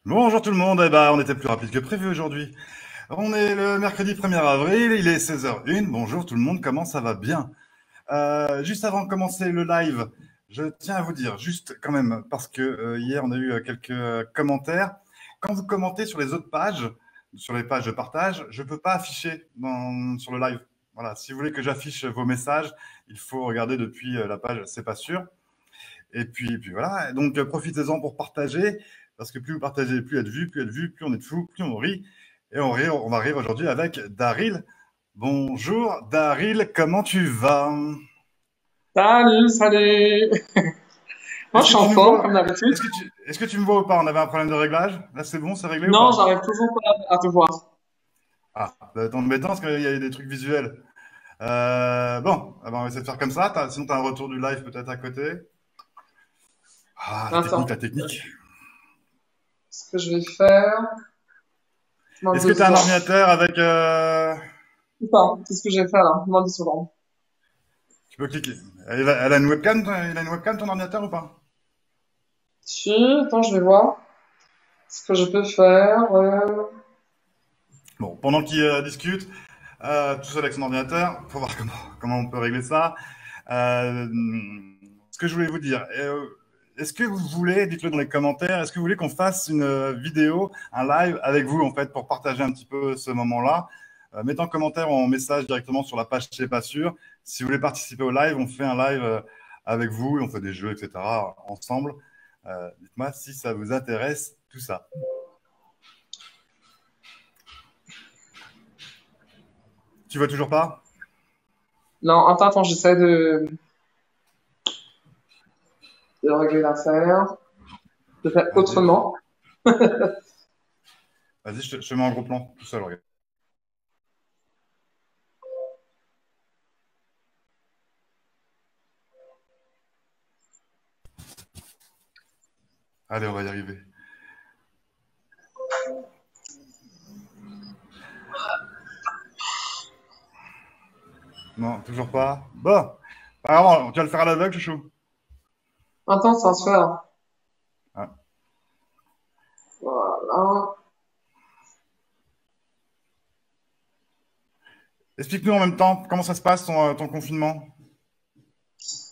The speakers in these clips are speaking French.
Bonjour tout le monde, eh ben, on était plus rapide que prévu aujourd'hui. On est le mercredi 1er avril, il est 16h01. Bonjour tout le monde, comment ça va bien? Juste avant de commencer le live, je tiens à vous dire, juste quand même, parce que hier on a eu quelques commentaires. Quand vous commentez sur les autres pages, sur les pages de partage, je ne peux pas afficher sur le live. Voilà, si vous voulez que j'affiche vos messages, il faut regarder depuis la page, c'est pas sûr. Et puis voilà, donc profitez-en pour partager, parce que plus vous partagez, plus il y a de vues, plus on est de fous, plus on rit. Et on va rire aujourd'hui avec Daryl. Bonjour Daryl, comment tu vas? Salut, salut. Moi, je suis en forme, comme d'habitude. Est-ce que tu me vois ou pas? On avait un problème de réglage. Là, c'est bon, c'est réglé ou Non, pas? j'arrive toujours pas à te voir. Ah, ça va être embêtant parce qu'il y a des trucs visuels. Bon, ah ben, on va essayer de faire comme ça. Sinon, tu as un retour du live peut-être à côté. Ah, la technique, Attends, la technique. ce que je vais faire. Est-ce que tu as un ordinateur avec... Attends, qu'est-ce que je vais faire là? Demande 2 secondes. Tu peux cliquer. Elle a une webcam, il a une webcam ton ordinateur ou pas? Si, attends, je vais voir ce que je peux faire. Bon, pendant qu'il discute, tout seul avec son ordinateur, pour voir comment on peut régler ça. Ce que je voulais vous dire, est-ce que vous voulez, dites-le dans les commentaires, est-ce que vous voulez qu'on fasse une vidéo, un live avec vous en fait pour partager un petit peu ce moment-là? Mettez en commentaire ou en message directement sur la page C'est pas sûr. Si vous voulez participer au live, on fait un live avec vous, on fait des jeux, etc. ensemble. Dites-moi si ça vous intéresse tout ça. Tu vois toujours pas? Non, attends, j'essaie de régler l'affaire. De faire autrement. Vas-y, je te mets en gros plan tout seul, regarde. Allez, on va y arriver. Non, toujours pas. Bon, pas grave, tu vas le faire à l'aveugle, chouchou. Attends, ça va se faire. Ah. Voilà. Explique-nous en même temps comment ça se passe ton confinement.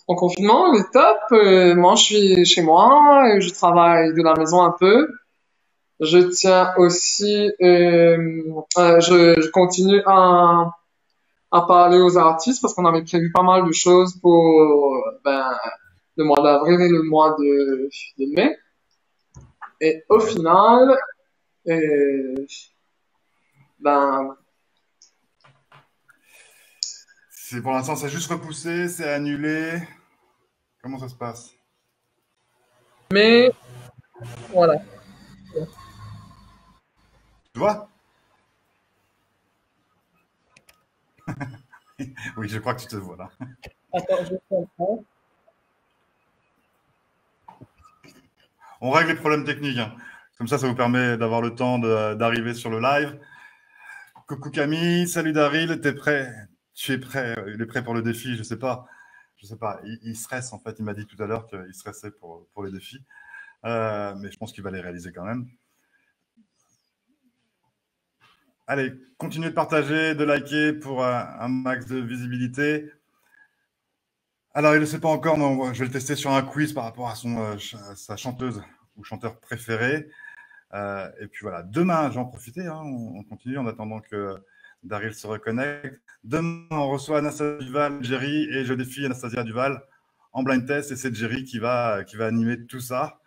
En confinement, le top. Moi, je suis chez moi, je travaille de la maison un peu. Je tiens aussi, je continue à parler aux artistes parce qu'on avait prévu pas mal de choses pour le mois d'avril et le mois de mai. Et au Ouais. final, euh, ben, Pour l'instant, c'est juste repoussé, c'est annulé. Comment ça se passe? mais voilà. Tu vois? Oui, je crois que tu te vois là. Attends, je comprends. On règle les problèmes techniques, hein. Comme ça vous permet d'avoir le temps d'arriver sur le live. Coucou Camille, salut Daryl, t'es prêt? Tu es prêt? Il est prêt pour le défi, je sais pas. Je sais pas. Il stresse en fait. Il m'a dit tout à l'heure qu'il stressait pour les défis. Mais je pense qu'il va les réaliser quand même. Allez, continuez de partager, de liker pour un max de visibilité. Alors, il ne le sait pas encore, mais je vais le tester sur un quiz par rapport à sa chanteuse ou chanteur préféré. Et puis voilà, demain, j'en profiter, hein, on continue en attendant que Daryl se reconnecte. Demain, on reçoit Anastasia Duval, Jerry, et je défie Anastasia Duval en blind test, et c'est Jerry qui va animer tout ça.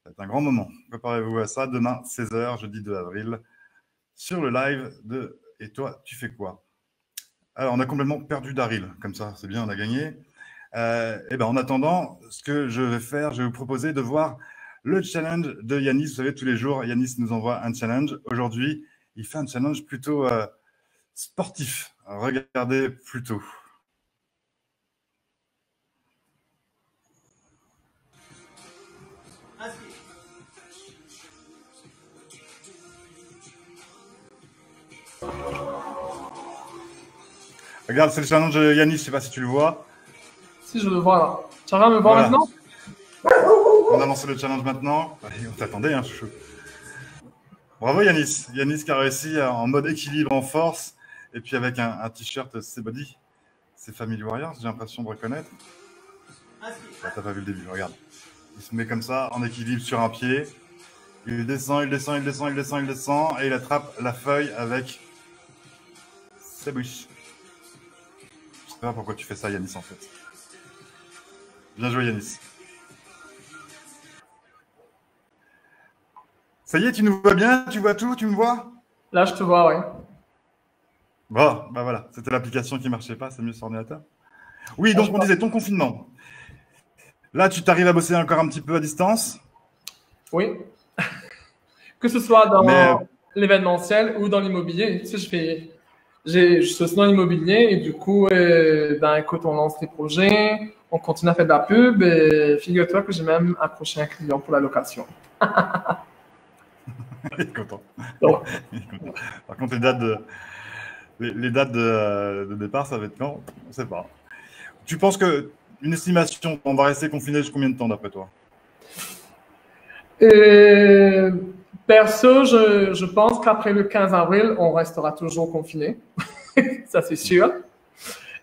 C'est un grand moment. Préparez-vous à ça. Demain, 16h, jeudi 2 avril, sur le live de « Et toi, tu fais quoi ?» Alors, on a complètement perdu Daryl. Comme ça, c'est bien, on a gagné. Et ben, en attendant, ce que je vais faire, je vais vous proposer de voir le challenge de Yanis. Vous savez, tous les jours, Yanis nous envoie un challenge. Aujourd'hui, il fait un challenge plutôt sportif. Regardez plutôt. Regarde, c'est le challenge de Yanis, je ne sais pas si tu le vois. Si je le vois là. Tu vas me voir Voilà. maintenant? On a lancé le challenge maintenant. Allez, on t'attendait, hein, chouchou. Bravo Yanis. Yanis qui a réussi en mode équilibre en force et puis avec un t-shirt C'est Body. C'est Family Warriors, j'ai l'impression de reconnaître. Ah, t'as pas vu le début, regarde. Il se met comme ça en équilibre sur un pied. Il descend, il descend, il descend, il descend, il descend et il attrape la feuille avec sa bouche. Je sais pas pourquoi tu fais ça Yanis en fait. Bien joué Yanis. Ça y est, tu nous vois bien? Tu vois tout? Tu me vois? Là, je te vois, ouais. Bon, bah voilà, c'était l'application qui marchait pas, c'est mieux sur ordinateur. Oui, donc on disait ton confinement. Là, tu t'arrives à bosser encore un petit peu à distance? Oui. Que ce soit dans l'événementiel ou dans l'immobilier. Tu sais, je suis aussi dans l'immobilier et du coup, écoute, on lance des projets, on continue à faire de la pub et figure-toi que j'ai même approché un client pour la location. Il est content. Donc. Par contre, les dates de départ, ça va être quand? On ne sait pas. Tu penses qu'une estimation, on va rester confiné jusqu'à combien de temps d'après toi? Perso, je pense qu'après le 15 avril, on restera toujours confiné. Ça, c'est sûr.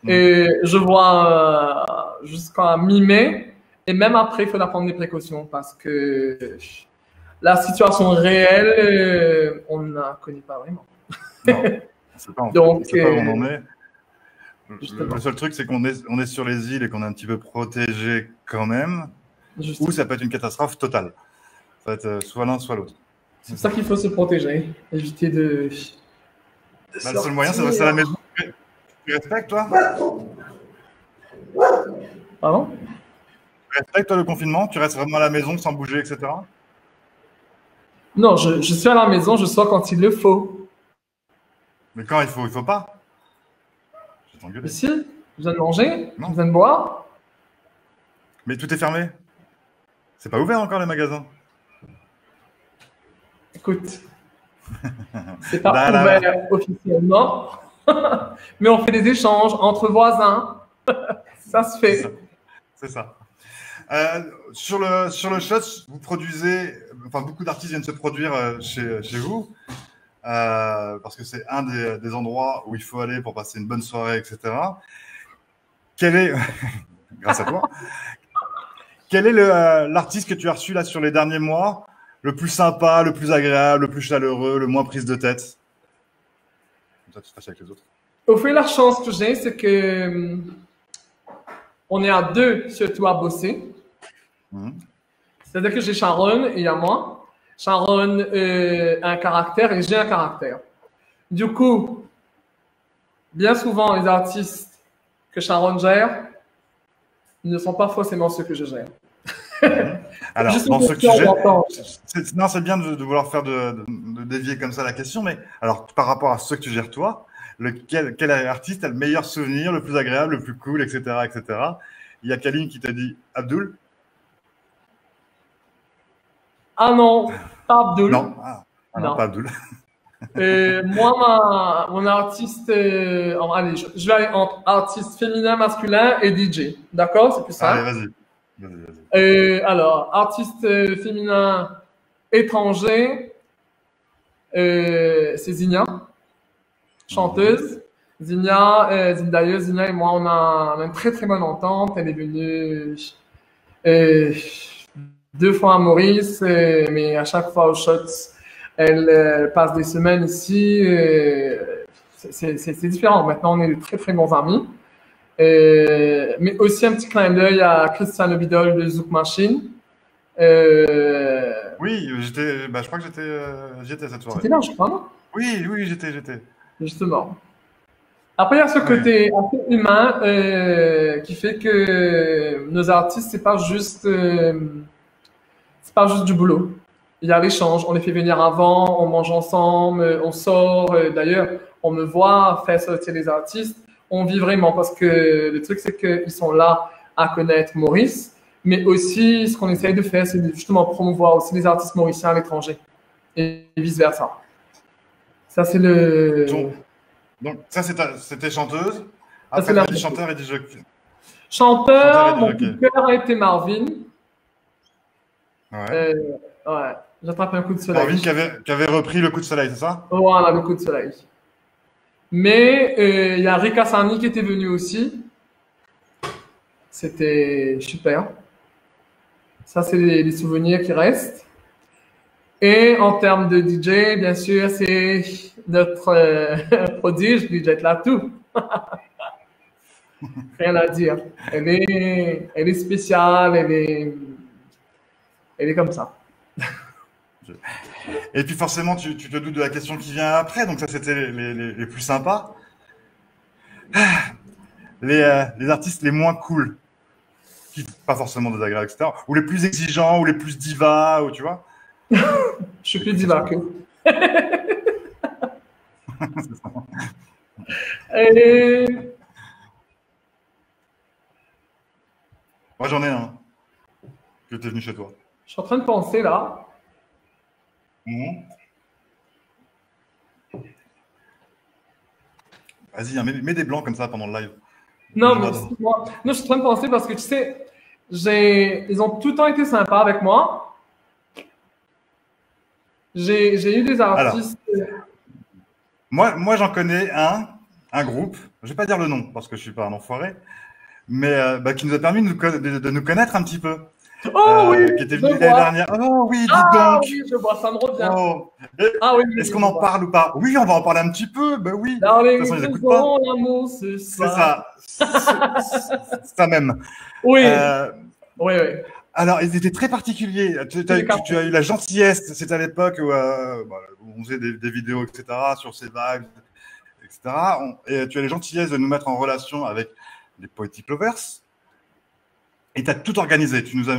Et je vois jusqu'à mi-mai. Et même après, il faudra prendre des précautions parce que la situation réelle, on ne la connaît pas vraiment. Non, on sait pas, on sait pas où on en est. Le seul truc, c'est qu'on est sur les îles et qu'on est un petit peu protégé quand même. Ou ça peut être une catastrophe totale. Ça va être soit l'un, soit l'autre. C'est pour ça qu'il faut se protéger, éviter de le seul moyen, c'est de rester à la maison. Tu respectes, toi? Pardon? Tu respectes, toi, le confinement? Tu restes vraiment à la maison sans bouger, etc.? Non, je suis à la maison, je sors quand il le faut. Mais quand il faut pas? Je vais t'engueuler. Si, je viens de manger, je viens de boire. Mais tout est fermé. C'est pas ouvert encore les magasins. Écoute, c'est pas ouvert officiellement, mais on fait des échanges entre voisins. Ça se fait. C'est ça. Sur le shot, vous produisez, enfin beaucoup d'artistes viennent se produire chez vous, parce que c'est un des endroits où il faut aller pour passer une bonne soirée, etc. Quel est, grâce à toi, quel est l'artiste que tu as reçu là sur les derniers mois, le plus sympa, le plus agréable, le plus chaleureux, le moins prise de tête? Comme ça, tu te fâches avec les autres. Au fait, la chance que j'ai, c'est que on est à deux surtout à bosser. C'est-à-dire que j'ai Sharon et il y a moi. Sharon a un caractère et j'ai un caractère. Du coup, bien souvent, les artistes que Sharon gère ne sont pas forcément ceux que je gère. Alors, dans ce que tu gères, non, c'est bien de vouloir faire de dévier comme ça la question, mais alors, par rapport à ceux que tu gères toi, quel artiste a le meilleur souvenir, le plus agréable, le plus cool, etc., etc. Il y a Kaline qui t'a dit Abdul. Ah non, pas Abdul. Non, non, pas Abdul. Moi, mon artiste, allez, je vais aller entre artiste féminin, masculin et DJ. D'accord? C'est plus ça. Allez, vas-y. Alors, artiste féminin étranger, c'est Zinia, chanteuse. Zinia, d'ailleurs, Zinia et moi, on a une très très bonne entente. Elle est venue 2 fois à Maurice, mais à chaque fois au Shots, elle passe des semaines ici. C'est différent. Maintenant, on est de très très bons amis. Mais aussi un petit clin d'œil à Christian Lebidol de Zouk Machine. Oui, je crois que j'étais cette soirée. C'était là, je crois, non? Oui, j'étais. Justement. Après, il y a ce côté un peu humain qui fait que nos artistes, c'est pas juste du boulot. Il y a l'échange, on les fait venir avant, on mange ensemble, on sort. D'ailleurs, on me voit faire sortir les artistes. On vit vraiment parce que le truc, c'est qu'ils sont là à connaître Maurice, mais aussi ce qu'on essaye de faire, c'est justement promouvoir aussi les artistes mauriciens à l'étranger et vice-versa. Ça, c'est le... Donc, ça, c'était chanteuse. Après, tu as dit chanteur et DJ. Chanteur, mon coup de cœur a été Marvin. Ouais. J'attrape un coup de Corvin soleil. qui avait repris le coup de soleil, c'est ça? Voilà, le coup de soleil. Mais il y a Rika Sani qui était venu aussi. C'était super. Ça, c'est les souvenirs qui restent. Et en termes de DJ, bien sûr, c'est notre prodige, DJ Tlatou. Rien à dire. Elle est spéciale, elle est comme ça. Et puis forcément, tu te doutes de la question qui vient après, donc ça c'était les plus sympas. Les artistes les moins cool, qui pas forcément désagréables, etc. Ou les plus exigeants, ou les plus divas, ou tu vois. Je suis plus diva que. Et Moi j'en ai un, que t'es venu chez toi. je suis en train de penser là. Mhm. Vas-y, hein, mets des blancs comme ça pendant le live. Non, Je mais l'adore. moi, non, je suis en train de penser parce que tu sais, ils ont tout le temps été sympas avec moi. J'ai eu des Alors, artistes. moi j'en connais un groupe, je vais pas dire le nom parce que je suis pas un enfoiré, mais bah, qui nous a permis de nous connaître un petit peu. Oh oui, Qui était je venu l'année vois. dernière. Oh oui, dis Ah donc. oui, je vois, ça me revient. Oh. Ah oui, oui, Est-ce oui, qu'on je en vois. parle ou pas? Oui, on va en parler un petit peu. Ben oui. De toute Darling, façon, ils n'écoutent pas. faisons l'amour ce C'est soir. ça. C'est ça même. Oui, Euh, oui, oui. alors, ils étaient très particuliers. Tu as eu la gentillesse. C'était à l'époque où on faisait des vidéos, etc., sur ces vibes, etc. Et tu as la gentillesse de nous mettre en relation avec les Poetic Lovers. Et tu as tout organisé. Tu t'as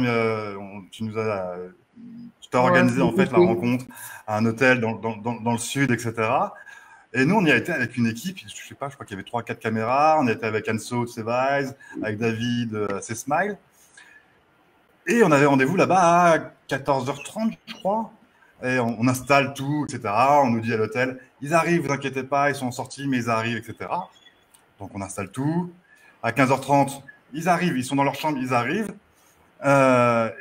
Ouais, organisé c'est en fait la beaucoup. rencontre à un hôtel dans le sud, etc. Et nous, on y a été avec une équipe, je sais pas, je crois qu'il y avait 3-4 caméras. On était avec Anso de Sevise, avec David, c'est Smile. Et on avait rendez-vous là-bas à 14h30, je crois. Et on installe tout, etc. On nous dit à l'hôtel, ils arrivent, vous inquiétez pas, ils sont en sortie, mais ils arrivent, etc. Donc on installe tout. À 15h30, ils arrivent, ils sont dans leur chambre, ils arrivent.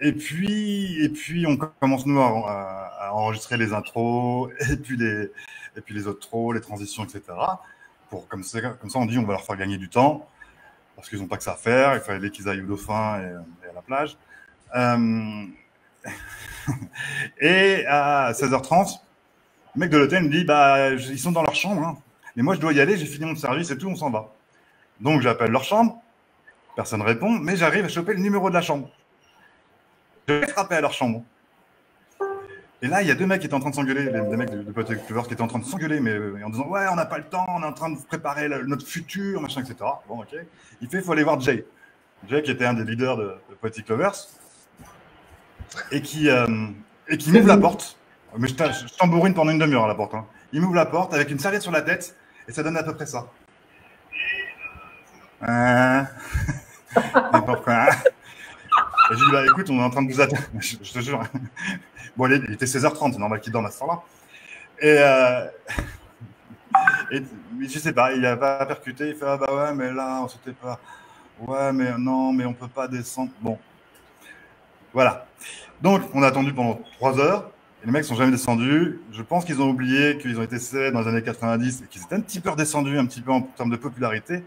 Et puis on commence nous à enregistrer les intros et puis les autres tros, les transitions, etc. Comme ça, on dit on va leur faire gagner du temps parce qu'ils n'ont pas que ça à faire. Il fallait qu'ils aillent au dauphin et à la plage. Et à 16h30, le mec de l'hôtel me dit bah ils sont dans leur chambre, hein. Mais moi je dois y aller, j'ai fini mon service et tout, on s'en va. Donc j'appelle leur chambre, personne répond, mais j'arrive à choper le numéro de la chambre. Je vais frapper à leur chambre. Et là, il y a deux mecs qui étaient en train de s'engueuler, des mecs de Poetic Lovers qui étaient en train de s'engueuler, mais en disant ouais, on n'a pas le temps, on est en train de préparer notre futur, machin, etc. Bon, ok. Il faut aller voir Jay. Jay, qui était un des leaders de Poetic Lovers, et qui m'ouvre la porte. Mais je tambourine pendant une demi-heure à la porte. Hein. Il m'ouvre la porte avec une serviette sur la tête, et ça donne à peu près ça. N'importe quoi. Et je lui dis, bah écoute, on est en train de vous attendre. Je te jure. Bon, il était 16h30, c'est normal qu'il dorme à ce temps-là. Et je sais pas, il a pas percuté, il fait, ah bah ouais, mais là, on s'était pas. Ouais, mais non, mais on peut pas descendre. Bon. Voilà. Donc, on a attendu pendant 3 heures. Et les mecs sont jamais descendus. Je pense qu'ils ont oublié qu'ils ont été célèbres dans les années 90 et qu'ils étaient un petit peu redescendus, un petit peu en termes de popularité.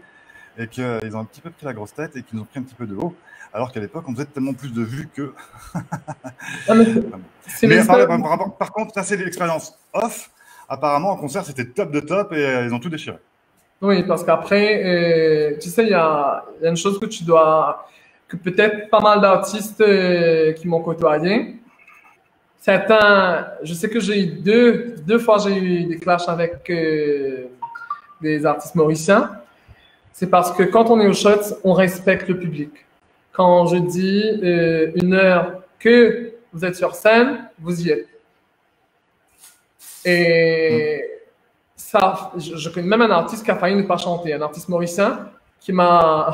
Et qu'ils ont un petit peu pris la grosse tête et qu'ils nous ont pris un petit peu de haut. Alors qu'à l'époque, on faisait tellement plus de vues que. Ah, mais par contre, ça, c'est l'expérience off. Apparemment, en concert, c'était top de top et ils ont tout déchiré. oui, parce qu'après, tu sais, il y a une chose que peut-être pas mal d'artistes qui m'ont côtoyé. Certains, je sais que j'ai eu deux fois, j'ai eu des clashs avec des artistes mauriciens. C'est parce que quand on est au Shots, on respecte le public. Quand je dis une heure que vous êtes sur scène, vous y êtes. Et ça, je connais même un artiste qui a failli ne pas chanter, un artiste mauricien qui m'a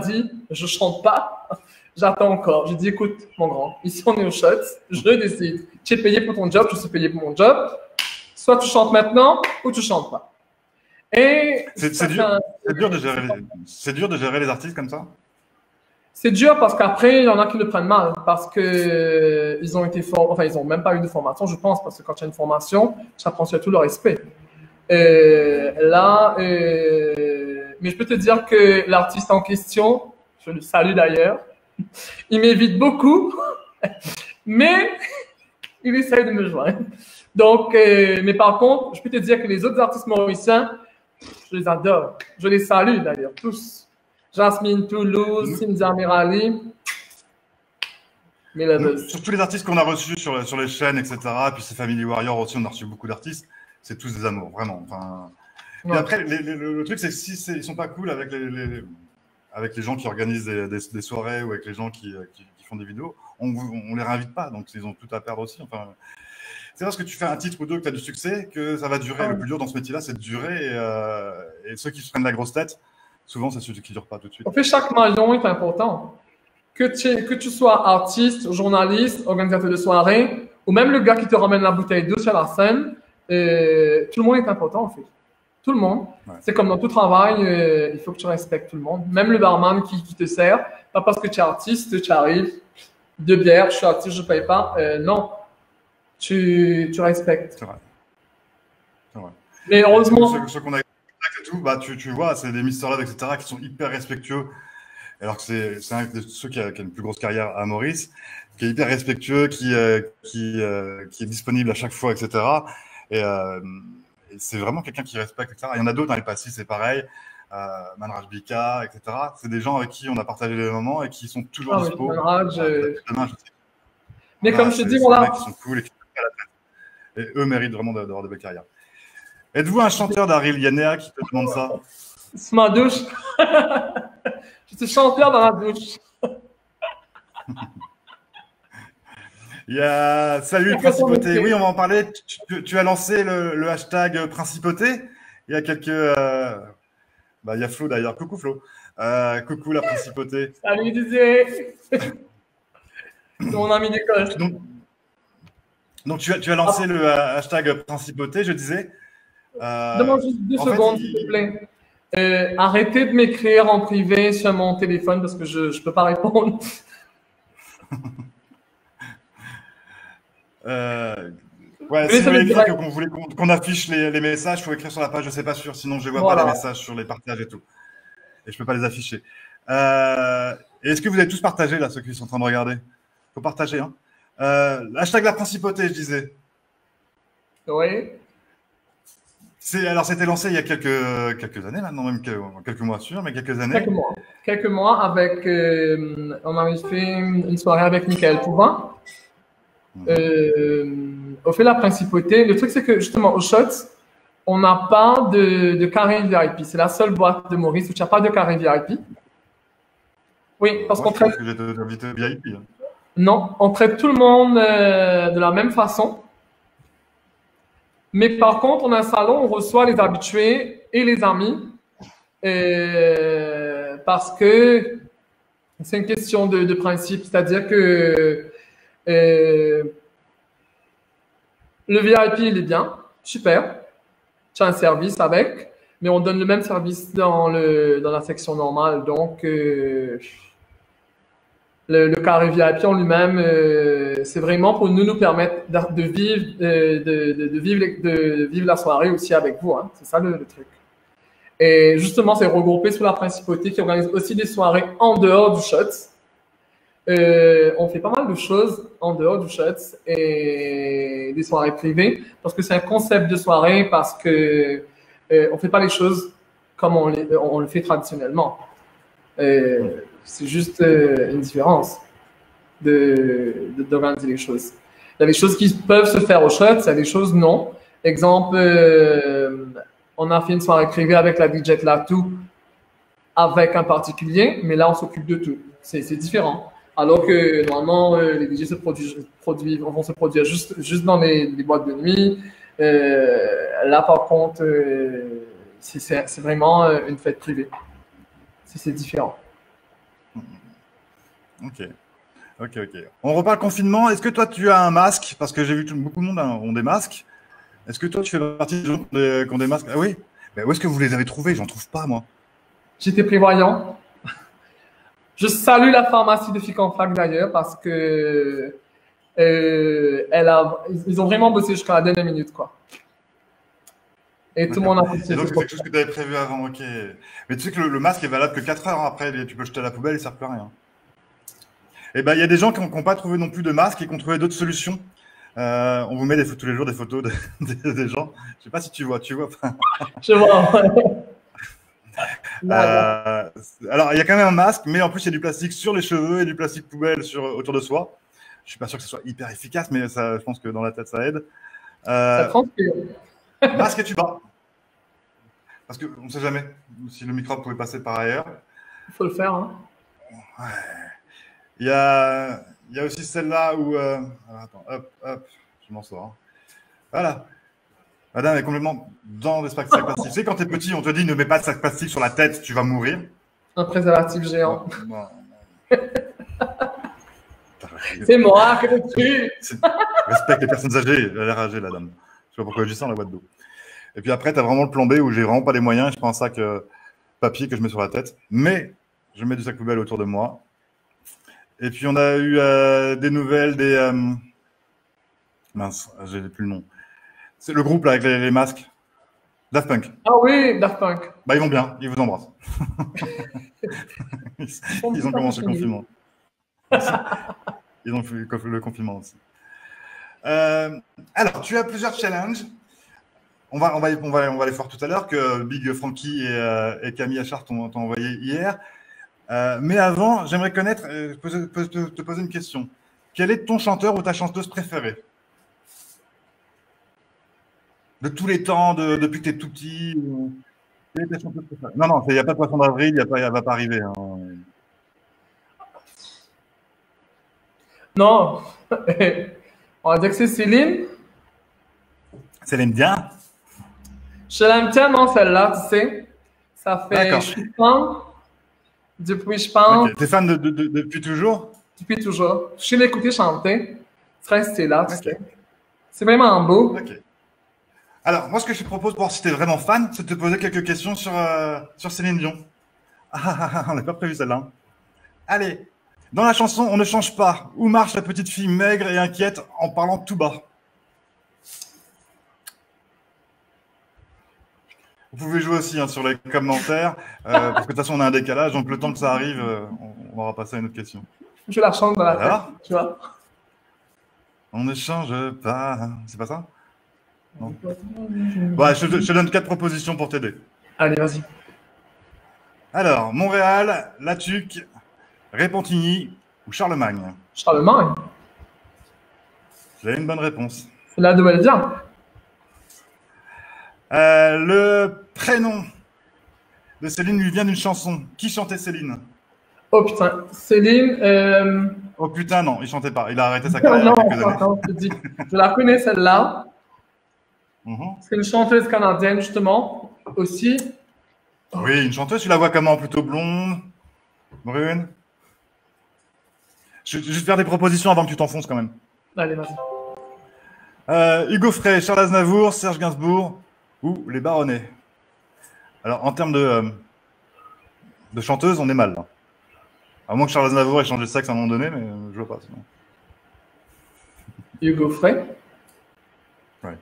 dit je chante pas, j'attends encore. J'ai dit écoute mon grand, ici on est au Shots, je décide. Tu es payé pour ton job, je suis payé pour mon job. Soit tu chantes maintenant ou tu chantes pas. Et c'est dur de gérer les artistes comme ça. C'est dur parce qu'après, il y en a qui le prennent mal parce que ils ont été enfin, ils ont même pas eu de formation, je pense, parce que quand tu as une formation, tu apprends surtout le respect. Là, mais je peux te dire que l'artiste en question, je le salue d'ailleurs, il m'évite beaucoup, mais il essaye de me joindre. Donc, mais par contre, je peux te dire que les autres artistes mauriciens, je les adore. Je les salue d'ailleurs, tous. Jasmine Toulouse, Cynthia Mirali. Sur tous les artistes qu'on a reçus sur les chaînes, etc., puis ces Family Warriors aussi, on a reçu beaucoup d'artistes, c'est tous des amours, vraiment. Enfin, et après, le truc, c'est que si ils sont pas cool avec les gens qui organisent des soirées ou avec les gens qui font des vidéos, on les réinvite pas, donc ils ont tout à perdre aussi. Enfin, c'est parce que tu fais un titre ou deux, que tu as du succès, que ça va durer. Le plus dur dans ce métier-là, c'est de durer. Et ceux qui se prennent la grosse tête, souvent, c'est ceux qui ne durent pas tout de suite. En fait, chaque maillon est important. Que tu sois artiste, journaliste, organisateur de soirée, ou même le gars qui te ramène la bouteille d'eau sur la scène, tout le monde est important, en fait. Tout le monde. Ouais. C'est comme dans tout travail, il faut que tu respectes tout le monde. Même le barman qui te sert, pas parce que tu es artiste, tu arrives, 2 bières, je suis artiste, je ne paye pas. Non. Tu respectes. C'est vrai. C'est vrai. Mais heureusement. Ceux qu'on a et tout, bah, tu vois, c'est des Mr. Love, etc., qui sont hyper respectueux. Alors que c'est un de ceux qui a une plus grosse carrière à Maurice, qui est hyper respectueux, qui est disponible à chaque fois, etc. Et c'est vraiment quelqu'un qui respecte, etc. Il y en a d'autres dans les passifs, c'est pareil. Manraj Bika, etc. C'est des gens avec qui on a partagé des moments et qui sont toujours dispo. Manraj, demain, je sais. Mais voilà, comme je te dis, voilà. Des mecs qui sont cool et qui sont à la tête. Et eux méritent vraiment d'avoir de belles carrières. Êtes-vous un chanteur d'Aril Yanéa qui te demande ça? C'est ma douche. Je suis chanteur dans la douche. Il y a Salut Principauté. Oui, on va en parler. Tu as lancé le hashtag Principauté. Il y a quelques. Il y a Flo d'ailleurs. Coucou Flo. Coucou la Principauté. Salut Didier. C'est mon ami d'école. Donc tu as lancé le hashtag Principauté, je disais. Demande juste 2 secondes, s'il te plaît. Arrêtez de m'écrire en privé sur mon téléphone parce que je ne peux pas répondre. Ouais, si vous voulez dire qu'on voulait qu'on affiche les messages, il faut écrire sur la page, je ne sais pas sûr, sinon je ne vois pas les messages sur les partages et tout. Et je ne peux pas les afficher. Et est-ce que vous avez tous partagé, là, ceux qui sont en train de regarder? Il faut partager, hein. Hashtag la Principauté, je disais. Oui. Alors, c'était lancé il y a quelques années maintenant, même quelques mois sûrs, mais quelques années. Quelques mois avec, on avait fait une soirée avec Michael Pouvin. On fait la Principauté. Le truc, c'est que justement, au Shots, on n'a pas de carré VIP. C'est la seule boîte de Maurice où tu n'as pas de carré VIP. Oui, parce qu'on traite. Je pense que j'ai invité VIP. Hein. Non, on traite tout le monde de la même façon. Mais par contre, on a un salon, on reçoit les habitués et les amis parce que c'est une question de principe. C'est-à-dire que le VIP, il est bien, super. Tu as un service avec, mais on donne le même service dans la section normale. Donc, le carré VIP en lui-même, c'est vraiment pour nous permettre de vivre la soirée aussi avec vous. Hein. C'est ça le truc. Et justement, c'est regroupé sous la Principauté qui organise aussi des soirées en dehors du Shots. On fait pas mal de choses en dehors du Shots et des soirées privées parce que c'est un concept de soirée parce que on fait pas les choses comme on le fait traditionnellement. C'est juste une différence d'organiser les choses. Il y a des choses qui peuvent se faire au Shots, il y a des choses non. Exemple, on a fait une soirée privée avec la DJ Latou avec un particulier, mais là on s'occupe de tout. C'est différent. Alors que normalement les DJ vont se produire juste dans les boîtes de nuit. Là par contre, c'est vraiment une fête privée. C'est différent. Ok. On reparle confinement. Est-ce que toi, tu as un masque? Parce que j'ai vu beaucoup de monde ont des masques. Est-ce que toi, tu fais partie des gens qui ont des masques? Ah oui. Mais où est-ce que vous les avez trouvés? J'en trouve pas, moi. J'étais prévoyant. Je salue la pharmacie de Ficonfac d'ailleurs parce que ils ont vraiment bossé jusqu'à la dernière minute, quoi. Et tout le monde a apprécié. Et donc, c'est quelque chose que tu avais prévu avant, ok. Mais tu sais que le masque est valable que 4 heures, hein. Après, tu peux le jeter à la poubelle, il ne sert plus à rien. Et ben, il y a des gens qui n'ont pas trouvé non plus de masque et qui ont trouvé d'autres solutions. On vous met tous les jours des photos des gens. Je ne sais pas si tu vois. Je vois. Alors, il y a quand même un masque, mais en plus, il y a du plastique sur les cheveux et du plastique poubelle autour de soi. Je ne suis pas sûr que ce soit hyper efficace, mais ça, je pense que dans la tête, ça aide. Ça transpire. Masque et tuba. Parce qu'on ne sait jamais si le microbe pouvait passer par ailleurs. Il faut le faire. Hein. Ouais. Il y a aussi celle-là où... attends, hop, je m'en sors. Hein. Voilà. Madame est complètement dans des sacs plastiques. Tu sais, quand tu es petit, on te dit ne mets pas de sac plastique sur la tête, tu vas mourir. Un préservatif géant. Bon. C'est moi que tu... Respecte les personnes âgées. Elle a l'air âgée, la dame. Je sais pas pourquoi je dis ça dans la boîte d'eau. Et puis après, tu as vraiment le plan B où j'ai vraiment pas les moyens. Je prends un sac papier que je mets sur la tête. Mais je mets du sac poubelle autour de moi. Et puis, on a eu des nouvelles des... Mince, j'ai plus le nom. C'est le groupe là avec les masques. Daft Punk. Ah oui, Daft Punk. Bah, ils vont bien, ils vous embrassent. Ils ont commencé le confinement. Ils ont fait le confinement aussi. Alors, tu as plusieurs challenges. On va les faire tout à l'heure, que Big Frankie et Camille Achard t'ont envoyé hier. Mais avant, j'aimerais te poser une question. Quel est ton chanteur ou ta chanteuse préférée? De tous les temps, depuis que tu es tout petit? Quelle est ta chanteuse préférée? Non, il n'y a pas de poisson d'avril, elle ne va pas arriver. Hein. Non, on va dire que c'est Céline. Céline Dion? Je l'aime tellement celle-là, tu sais. Ça fait, je suis fan depuis, je pense. Okay. Tu es fan depuis toujours? Depuis toujours. Je suis l'écouter chanter. C'est là, tu sais. C'est vraiment beau. Ok. Alors, moi, ce que je te propose, pour voir si tu es vraiment fan, c'est de te poser quelques questions sur Céline Dion. On n'a pas prévu celle-là. Allez. Dans la chanson « On ne change pas », où marche la petite fille maigre et inquiète en parlant tout bas? Vous pouvez jouer aussi sur les commentaires, parce que de toute façon, on a un décalage, donc le temps que ça arrive, on aura passé à une autre question. Je la chante dans la tête, tu vois. On ne change pas. C'est pas ça? Non. Bon, je te donne 4 propositions pour t'aider. Allez, vas-y. Alors, Montréal, La Tuque, Repentigny ou Charlemagne? Charlemagne. J'ai une bonne réponse. C'est là d'où elle vient. Le prénom de Céline lui vient d'une chanson. Qui chantait Céline? Oh putain, Céline. Oh putain, non, il chantait pas. Il a arrêté sa carrière il y a quelques années. Non, je la connais celle-là. C'est une chanteuse canadienne justement aussi. Oui, une chanteuse. Tu la vois comment? Plutôt blonde, brune? Je vais te faire des propositions avant que tu t'enfonces quand même. Allez, vas-y. Hugo Frey, Charles Aznavour, Serge Gainsbourg ou les Baronnets? Alors, en termes de chanteuse, on est mal. Là. À moins que Charles Aznavour ait changé de sexe à un moment donné, mais je vois pas. Sinon. Hugo Frey. Ouais.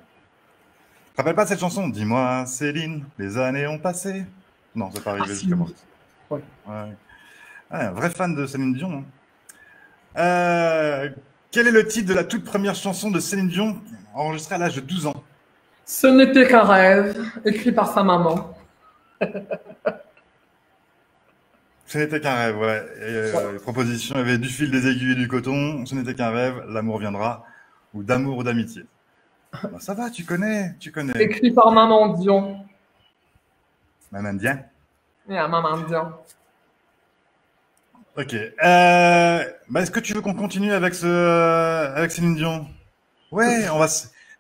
Tu te rappelles pas cette chanson? Dis-moi, Céline, les années ont passé. Non, ça n'est pas arrivé jusqu'à moi. Ouais. Un vrai fan de Céline Dion. Hein. Quel est le titre de la toute première chanson de Céline Dion enregistrée à l'âge de 12 ans? Ce n'était qu'un rêve, écrit par sa maman. Ce n'était qu'un rêve, ouais. Proposition, il y avait du fil, des aiguilles et du coton. Ce n'était qu'un rêve, l'amour viendra. Ou d'amour ou d'amitié. Bah, ça va, tu connais. Écrit par Maman Dion. Maman Dion. Yeah, Maman Dion. Ok. Est-ce que tu veux qu'on continue avec Céline Dion? Ouais, on va.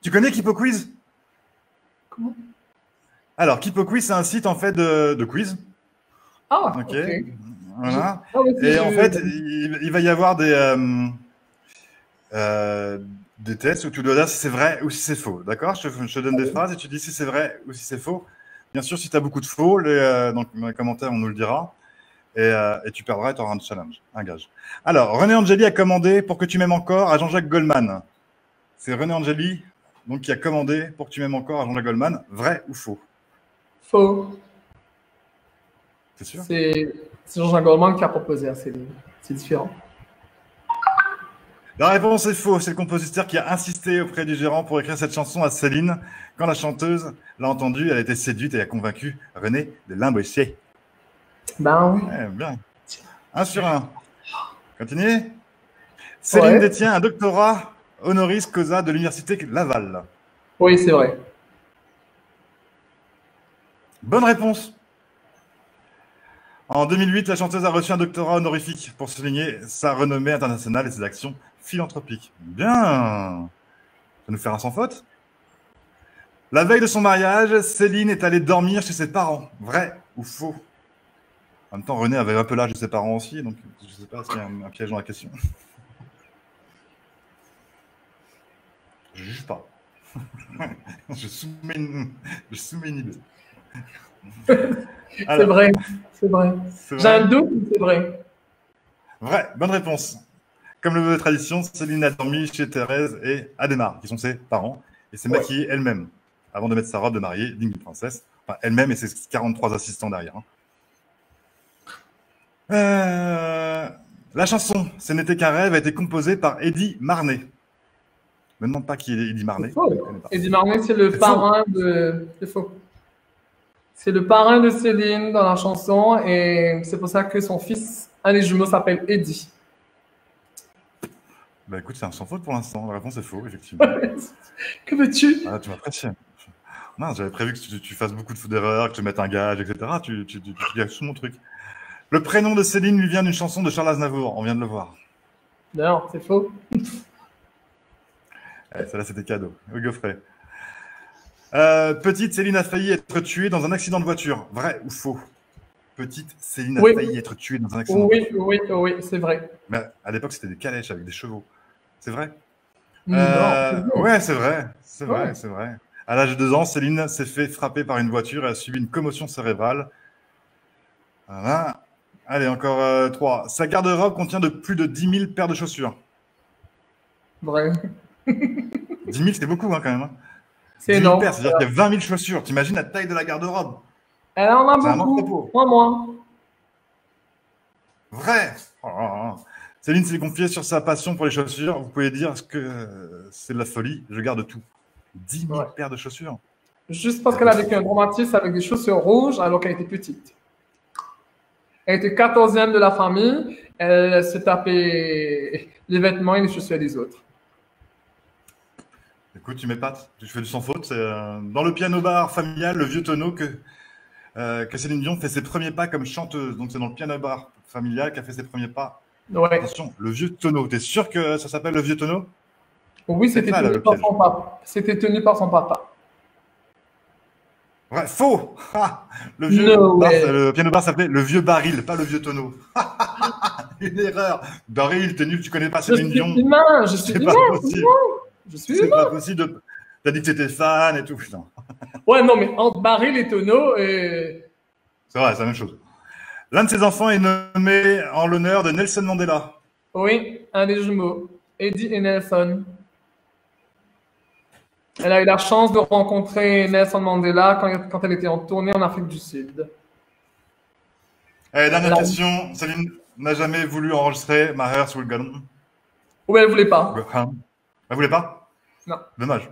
Tu connais Kipo Quiz? Comment? Alors, Kipo Quiz, c'est un site en fait de quiz. Ah, ok. Voilà. Et en fait, il va y avoir des tests où tu dois dire si c'est vrai ou si c'est faux. D'accord? Je te donne des phrases et tu dis si c'est vrai ou si c'est faux. Bien sûr, si tu as beaucoup de faux, dans les commentaires, on nous le dira. et tu perdras et tu auras un challenge, un gage. Alors, René Angeli a commandé Pour que tu m'aimes encore à Jean-Jacques Goldman. C'est René Angeli donc, qui a commandé Pour que tu m'aimes encore à Jean-Jacques Goldman. Vrai ou faux? Faux. C'est sûr? C'est Jean-Jacques Goldman qui a proposé à Céline. C'est différent. La réponse est faux. C'est le compositeur qui a insisté auprès du gérant pour écrire cette chanson à Céline. Quand la chanteuse l'a entendue, elle a été séduite et a convaincu René de l'embaucher. Ben oui. Bien. 1 sur 1. Continuez. Céline détient un doctorat honoris causa de l'université Laval. Oui, c'est vrai. Bonne réponse. En 2008, la chanteuse a reçu un doctorat honorifique pour souligner sa renommée internationale et ses actions philanthropiques. Bien. Ça va nous faire un sans faute. La veille de son mariage, Céline est allée dormir chez ses parents. Vrai ou faux? En même temps, René avait un peu l'âge de ses parents aussi, donc je ne sais pas s'il y a un piège dans la question. Je ne juge pas. je soumets une idée. C'est vrai, c'est vrai. J'ai un doute, mais c'est vrai. Vrai, bonne réponse. Comme le veut la tradition, Céline a dormi chez Thérèse et Adhémar, qui sont ses parents, et s'est maquillée elle-même, avant de mettre sa robe de mariée, digne d'une princesse. Enfin, elle-même et ses 43 assistants derrière. La chanson « Ce n'était qu'un rêve » a été composée par Eddy Marnay. Je ne me demande pas qui est Eddy Marnay. Eddy Marnay, c'est le parrain de... C'est faux. C'est le parrain de Céline dans la chanson et c'est pour ça que son fils, un des jumeaux, s'appelle Eddy. Bah écoute, c'est un sans faute pour l'instant. La réponse est faux, effectivement. Que veux-tu? Ah, tu m'apprécies. Non, j'avais prévu que tu fasses beaucoup d'erreurs, que tu mettes un gage, etc. Tu gages tout mon truc. Le prénom de Céline lui vient d'une chanson de Charles Aznavour. On vient de le voir. Non, c'est faux. Celle-là, c'était cadeau. Oui, Geoffrey. Petite Céline a failli être tuée dans un accident de voiture. Vrai ou faux? Petite Céline a failli être tuée dans un accident de voiture. Oui, c'est vrai. Mais à l'époque, c'était des calèches avec des chevaux. C'est vrai? Non. Ouais, c'est vrai. C'est vrai, c'est vrai. À l'âge de 2 ans, Céline s'est fait frapper par une voiture et a subi une commotion cérébrale. Voilà. Allez, encore 3. Sa garde-robe contient de plus de 10 000 paires de chaussures. Vrai. 10 000, c'est beaucoup hein, quand même. Hein. C'est énorme. C'est-à-dire qu'il y a 20 000 chaussures. T'imagines la taille de la garde-robe? Elle en a beaucoup. Moins. Vrai. Céline s'est confiée sur sa passion pour les chaussures. Vous pouvez dire que c'est de la folie. Je garde tout. 10 000 paires de chaussures. Juste parce qu'elle a vécu un traumatisme avec des chaussures rouges alors qu'elle était petite. Elle était 14e de la famille. Elle se tapait les vêtements et les chaussures des autres. Écoute, tu m'épates. Tu fais du sans faute. C'est dans le piano-bar familial, le vieux tonneau, que Céline Dion fait ses premiers pas comme chanteuse. Donc, c'est dans le piano-bar familial qu'elle fait ses premiers pas. Ouais. Attention, le vieux tonneau. T'es sûr que ça s'appelle le vieux tonneau? Oui, c'était tenu par son papa. C'était tenu par son papa. Ouais, faux. Le piano-bar s'appelait le vieux baril, pas le vieux tonneau. Une erreur. Baril, t'es nul, tu connais pas Céline Dion. Je suis humain. C'est pas possible. T'as dit que t'étais fan et tout. Putain. Ouais, non, mais entre baril et tonneau... C'est vrai, c'est la même chose. L'un de ses enfants est nommé en l'honneur de Nelson Mandela. Oui, un des jumeaux. Eddy et Nelson. Elle a eu la chance de rencontrer Nelson Mandela quand elle était en tournée en Afrique du Sud. Dernière question. Céline n'a jamais voulu enregistrer My Heart Will Go On. Ou elle voulait pas. Elle voulait pas? Non. Dommage.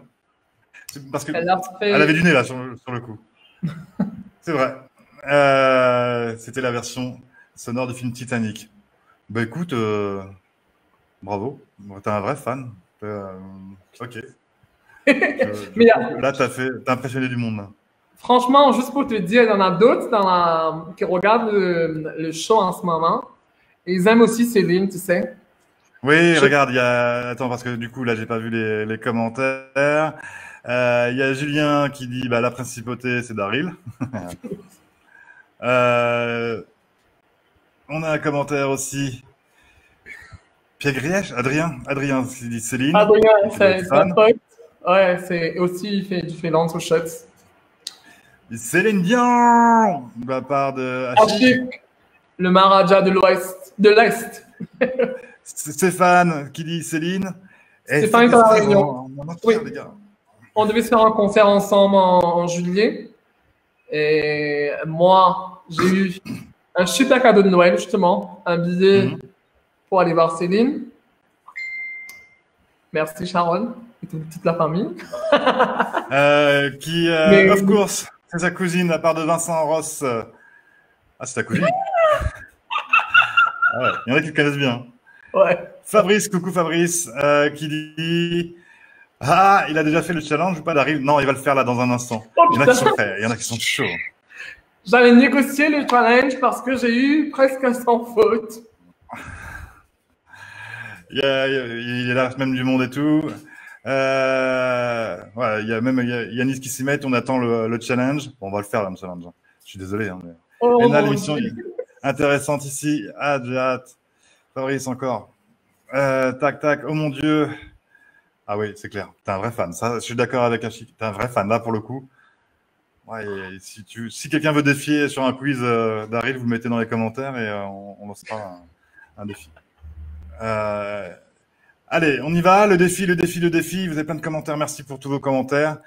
Parce que elle avait du nez là sur le coup. C'est vrai. C'était la version sonore du film Titanic. Bah écoute, bravo. T'es un vrai fan. Ok. Mais là, t'as impressionné du monde. Franchement, juste pour te dire, il y en a d'autres qui regardent le show en ce moment. Et ils aiment aussi Céline, tu sais. Oui, regarde, il y a... Attends, parce que du coup, là, j'ai pas vu les commentaires. Il y a Julien qui dit la principauté, c'est Daryl. On a un commentaire aussi. Pierre Grièche, Adrien qui dit Céline. Adrien, c'est un pote. Ouais, c'est aussi, il fait du freelance aux shots. Céline Dion, de la part de Achik. le Maharaja de l'Ouest, de l'Est. Stéphane qui dit Céline. Stéphane est à la Réunion. Oui. Les gars. On devait se faire un concert ensemble en juillet. Et moi, j'ai eu un super cadeau de Noël, justement. Un billet pour aller voir Céline. Merci, Sharon. Et toute la famille. Of course, c'est sa cousine, à part de Vincent Ross. Ah, c'est ta cousine. Ah ouais, il y en a qui le connaissent bien. Ouais. Fabrice, coucou Fabrice, qui dit ah, il a déjà fait le challenge ou pas d'Arrive? Non, il va le faire là dans un instant. Il y en a qui sont prêts, il y en a qui sont chauds. J'avais négocié le challenge parce que j'ai eu presque 100 fautes. Il est là, même du monde et tout. Ouais, il y a même Yanis qui s'y met, on attend le challenge. Bon, on va le faire là, le challenge. Je suis désolé. Hein, mais... l'émission intéressante ici. Ah, j'ai hâte. Fabrice encore. Tac, tac. Oh mon Dieu. Ah oui, c'est clair. T'es un vrai fan. Ça, je suis d'accord avec Achik. T'es un vrai fan là pour le coup. Ouais, si quelqu'un veut défier sur un quiz d'Aril, vous le mettez dans les commentaires et on lancera un défi. Allez, on y va. Le défi. Vous avez plein de commentaires. Merci pour tous vos commentaires.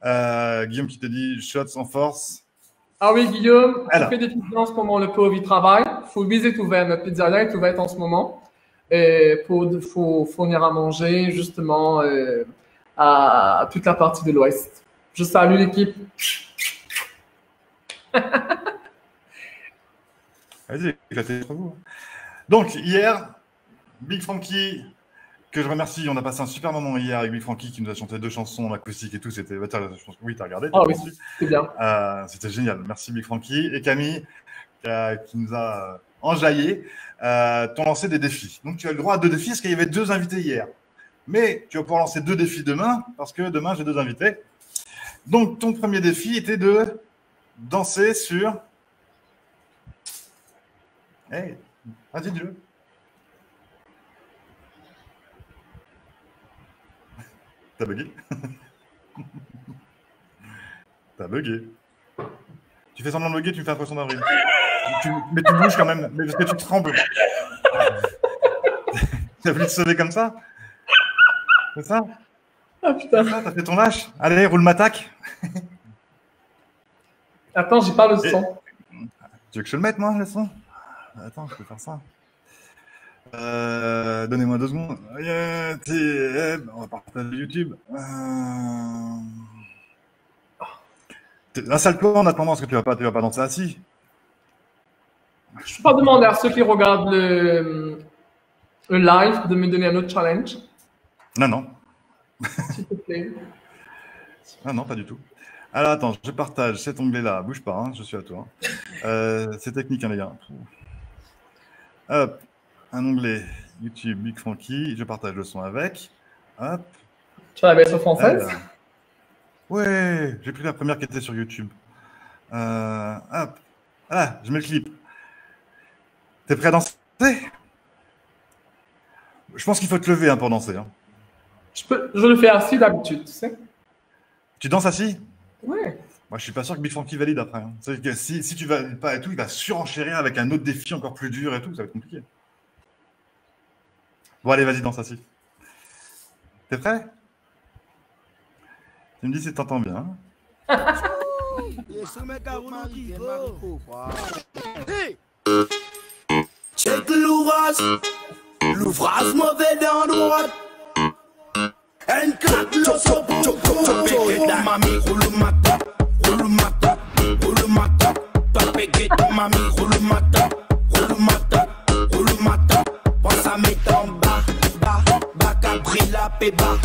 Guillaume qui te dit shots en force. Ah oui, Guillaume, je fais des pizzas en ce moment, le pauvre, il travaille. Foodbiz est ouvert, notre pizzeria est ouverte en ce moment. Pour fournir à manger, justement, à toute la partie de l'Ouest. Je salue l'équipe. Vas-y, éclatez entre vous. Donc, hier, Big Frankie, que je remercie, on a passé un super moment hier avec Big Frankie qui nous a chanté 2 chansons en acoustique et tout. C'était, oui, t'as regardé. Ah oui, c'est bien. C'était génial. Merci Big Frankie. Et Camille, qui nous a enjaillé, t'ont lancé des défis. Donc, tu as le droit à 2 défis parce qu'il y avait 2 invités hier. Mais tu vas pouvoir lancer 2 défis demain parce que demain, j'ai 2 invités. Donc, ton premier défi était de danser sur... Hey, vas-y, dis-le. T'as bugué. T'as bugué. Tu fais semblant de bugger, tu me fais un poisson d'avril. Mais tu bouges quand même, mais parce que tu trembles. T'as voulu te sauver comme ça? C'est ça? Ah putain. T'as fait ton lâche? Allez, roule m'attaque. Attends, j'ai pas le son. Tu veux que je le mette, moi, le son? Attends, je peux faire ça. Donnez-moi 2 secondes. On va partager YouTube. Installe-toi en attendant, parce que tu vas pas danser assis. Je peux pas demander à ceux qui regardent le live de me donner un autre challenge? Non. S'il te plaît. Non, pas du tout. Alors attends, je partage cet onglet-là. Bouge pas, hein, je suis à toi. C'est technique, hein, les gars. Hop, un onglet YouTube Big Frankie. Je partage le son avec. Hop. Tu as la version française? Ouais, j'ai pris la première qui était sur YouTube. Hop. Ah, je mets le clip. T'es prêt à danser? Je pense qu'il faut te lever pour danser. Hein. Je le fais assis d'habitude, tu sais. Tu danses assis? Ouais. Moi, je suis pas sûr que Big Frankie valide après. Hein. C'est que si tu valides pas et tout, il va surenchérir avec un autre défi encore plus dur et tout. Ça va être compliqué. Bon, allez, vas-y, danse assis. T'es prêt? Tu me dis si t'entends bien. Check l'ouvrage mauvais dans droite. Un claque le sopo, mami, roule mata, topé mami, roule mata, pense à mettre en bas, capri la paix, bas,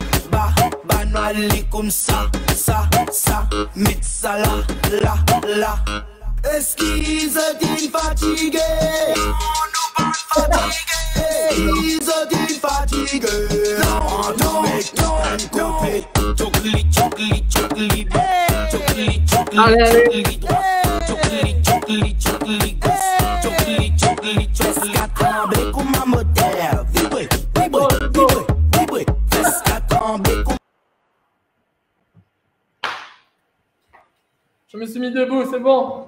aller comme ça, mettre ça là. Esquisse d'une fatigué, Je me suis mis debout, c'est bon.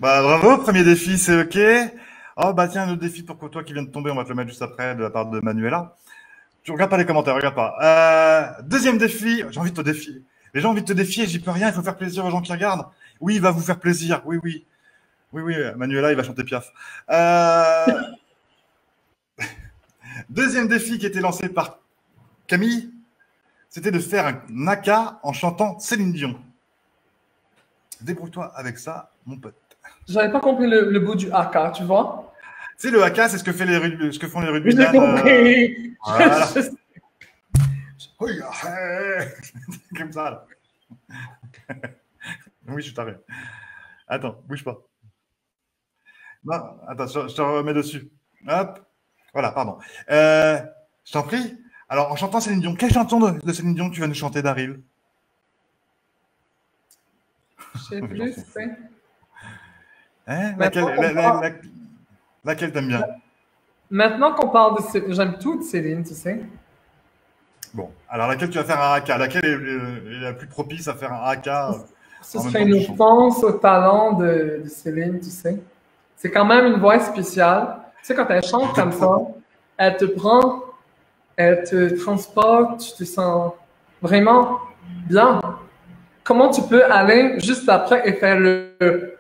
Bah, bravo, premier défi, c'est OK. Oh, bah tiens, un autre défi pour toi qui vient de tomber, on va te le mettre juste après de la part de Manuela. Tu regardes pas les commentaires, regarde pas. Deuxième défi, j'ai envie de te défier. Les gens ont envie de te défier, j'y peux rien, il faut faire plaisir aux gens qui regardent. Oui, il va vous faire plaisir, oui, oui. Oui, oui, Manuela, il va chanter Piaf. Deuxième défi qui était lancé par Camille, c'était de faire un haka en chantant Céline Dion. Débrouille-toi avec ça, mon pote. J'avais pas compris le bout du haka, tu vois? Tu sais, le haka, c'est ce que font les J'ai rugbyman. compris. Voilà. Oui, comme ça, là. Oui, je suis taré. Attends, bouge pas. Non, attends, je te remets dessus. Hop. Voilà, pardon. Je t'en prie. Alors, en chantant Céline Dion, quelle chanson de Céline Dion tu vas nous chanter, Daryl? Je sais plus, c'est. Hein? Laquelle t'aimes bien? Maintenant qu'on parle de Céline, j'aime tout de Céline, tu sais. Bon, alors laquelle tu vas faire un haka? Laquelle est la plus propice à faire un haka? Ce serait une offense au talent de Céline, tu sais. C'est quand même une voix spéciale. Tu sais, quand elle chante comme ça, elle te prend, elle te transporte, tu te sens vraiment bien. Comment tu peux aller juste après et faire le...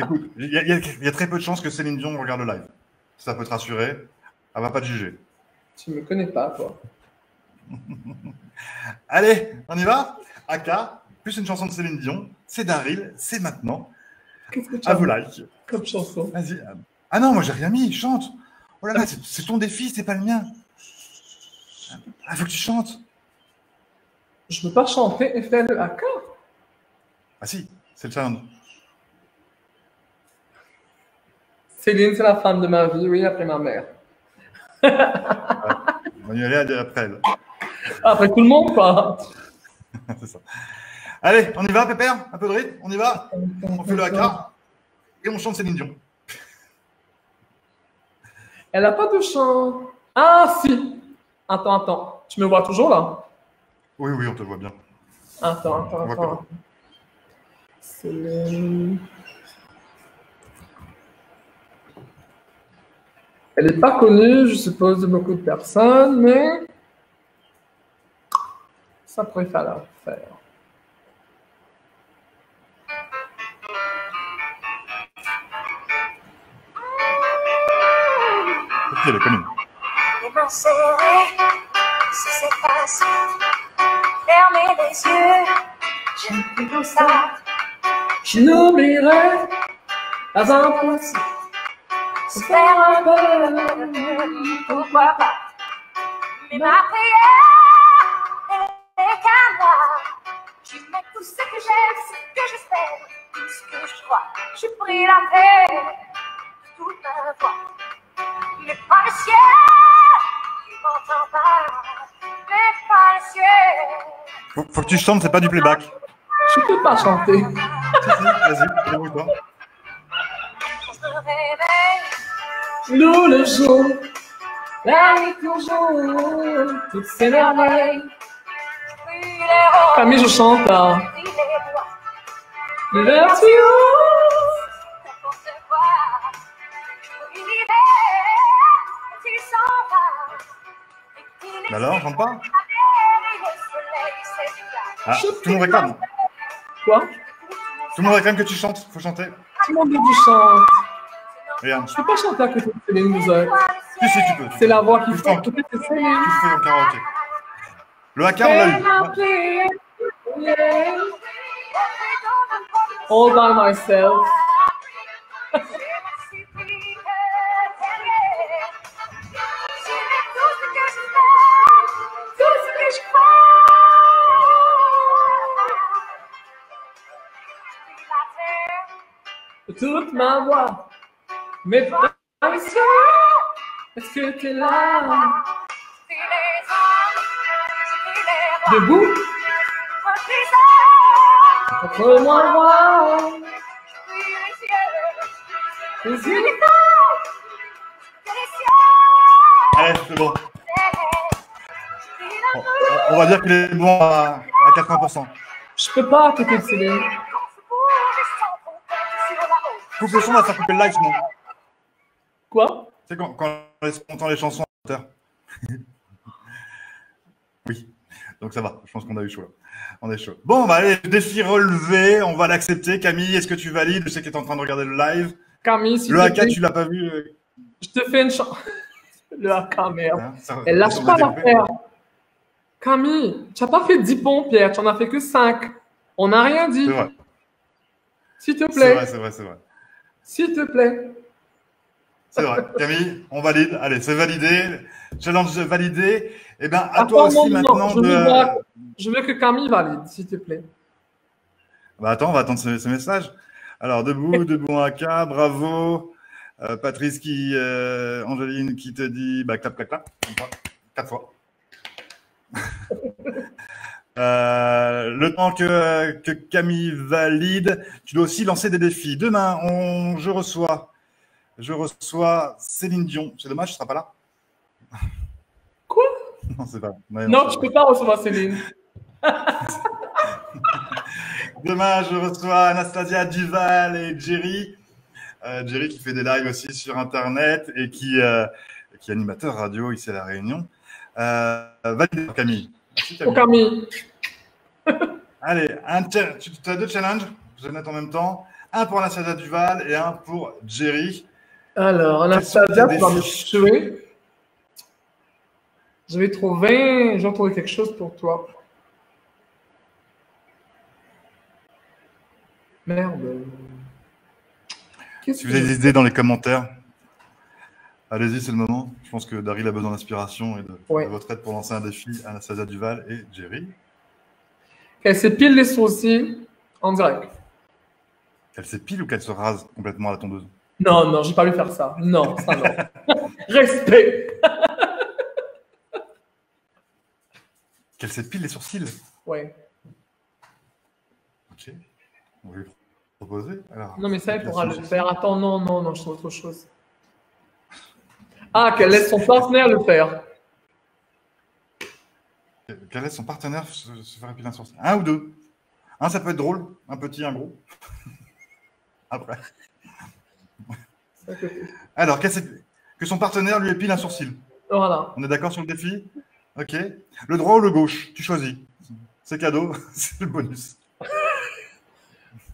Écoute, il y a très peu de chances que Céline Dion regarde le live. Ça peut te rassurer. Elle va pas te juger. Tu me connais pas, toi. Allez, on y va? Haka, plus une chanson de Céline Dion. C'est Daryl, c'est maintenant. Qu'est-ce que tu À as vous like. comme chanson? Vas-y. Ah non, moi j'ai rien mis, chante. Oh là là, c'est ton défi, c'est pas le mien. Ah, faut que tu chantes. Je veux pas chanter et faire le haka. Ah si, c'est le challenge. Céline, c'est la femme de ma vie, oui, après ma mère. On va y aller après elle. Après tout le monde, quoi. C'est ça. Allez, on y va, Pépère? Un peu de rythme, on y va? On fait le haka et on chante Céline Dion. Elle a pas de chant. Ah, si. Attends. Tu me vois toujours, là? Oui, oui, on te voit bien. Attends. Céline. Elle n'est pas connue, je suppose, de beaucoup de personnes, mais ça pourrait falloir faire. Ok, elle est connue. Les mains serrées, si c'est facile, fermez les yeux, j'aime plus comme ça. Je n'oublierai pas impossible. Se faire un peu, pourquoi pas. Mais ma prière est qu'à moi. Je mets tout ce que j'aime, ce que j'espère, tout ce que je crois. Je prie la paix de toute ma voix. Mais pas le ciel, qui m'entend pas. Mais pas le ciel. Faut que tu chantes, c'est pas du playback. Je peux pas chanter. Vas-y, débrouille-toi. Je me réveille. Nous le jour, la nuit toujours, toutes ces merveilles. Camille, je chante là. Vers Alors, chante pas? Ah, tout le monde réclame. Quoi? Tout le monde réclame que tu chantes, faut chanter. Tout le monde dit que je chante. Regarde. Je peux pas chanter à côté de Céline Mouzac. Si, tu peux. C'est la voix qui Tu fait. le Peut-être que Tu Céline. le fais en karaoké. Le haka, on l'a eu. All by myself. Toute ma voix, mais pas est-ce que t'es là? Debout, entre moi, les yeux. Allez, c'est bon. On va dire qu'il est bon à 80%. Je peux pas à côté de Céline. Coupe le son, on va faire couper le live sinon. Quoi? C'est quand on entend les chansons à l'auteur. Oui, donc ça va, je pense qu'on a eu chaud là. On est chaud. Bon, bah allez, défi relevé, on va l'accepter. Camille, est-ce que tu valides? Je sais que tu es en train de regarder le live. Camille, s'il Le te AK, plaît, tu l'as pas vu je te fais une chance. Le AK, merde. hein, Elle lâche on pas va découper. l'affaire. Camille, tu n'as pas fait 10 pompes, Pierre, tu n'en as fait que 5. On n'a rien dit. C'est vrai, S'il te c'est plaît. vrai, c'est vrai, c'est vrai. S'il te plaît. C'est vrai. Camille, on valide. Allez, c'est validé. Challenge validé. Eh bien, à toi aussi maintenant Je veux que Camille valide, s'il te plaît. Bah attends, on va attendre ce message. Alors, debout en AK, bravo. Patrice Angeline qui te dit, bah, clap, clap, clap. 4 fois. Le temps que Camille valide, tu dois aussi lancer des défis. Demain, je reçois Céline Dion. C'est dommage, tu ne seras pas là. Quoi? Non, c'est pas. Non, tu ne peux pas recevoir Céline. Demain, je reçois Anastasia Duval et Jerry. Jerry qui fait des lives aussi sur Internet et qui est animateur radio ici à La Réunion. Valide, Camille. Merci, Pour Camille. Allez, tu as 2 challenges, je note en même temps. Un pour Anastasia Duval et un pour Jerry. Alors, Anastasia, tu vas me tuer. Je vais trouver quelque chose pour toi. Merde. Si vous avez des idées dans les commentaires, allez-y, c'est le moment. Je pense que Daryl a besoin d'inspiration et de votre aide pour lancer un défi. Anastasia Duval et Jerry. Qu'elle s'épile les sourcils en direct. Qu'elle s'épile ou qu'elle se rase complètement à la tondeuse? Non, non, j'ai pas lui faire ça. Non, ça non. Respect. Qu'elle s'épile les sourcils? Oui. Ok. On va lui proposer. Alors, non, mais ça, elle pourra le faire. Attends, non, non, non, je trouve autre chose. Ah, qu'elle laisse son partenaire le faire. Qu'elle laisse son partenaire se faire épiler un sourcil. Un ou deux. Un, ça peut être drôle. Un petit, un gros. Après. Alors, que son partenaire lui épile un sourcil. Voilà. On est d'accord sur le défi? Ok. Le droit ou le gauche? Tu choisis. C'est cadeau, c'est le bonus.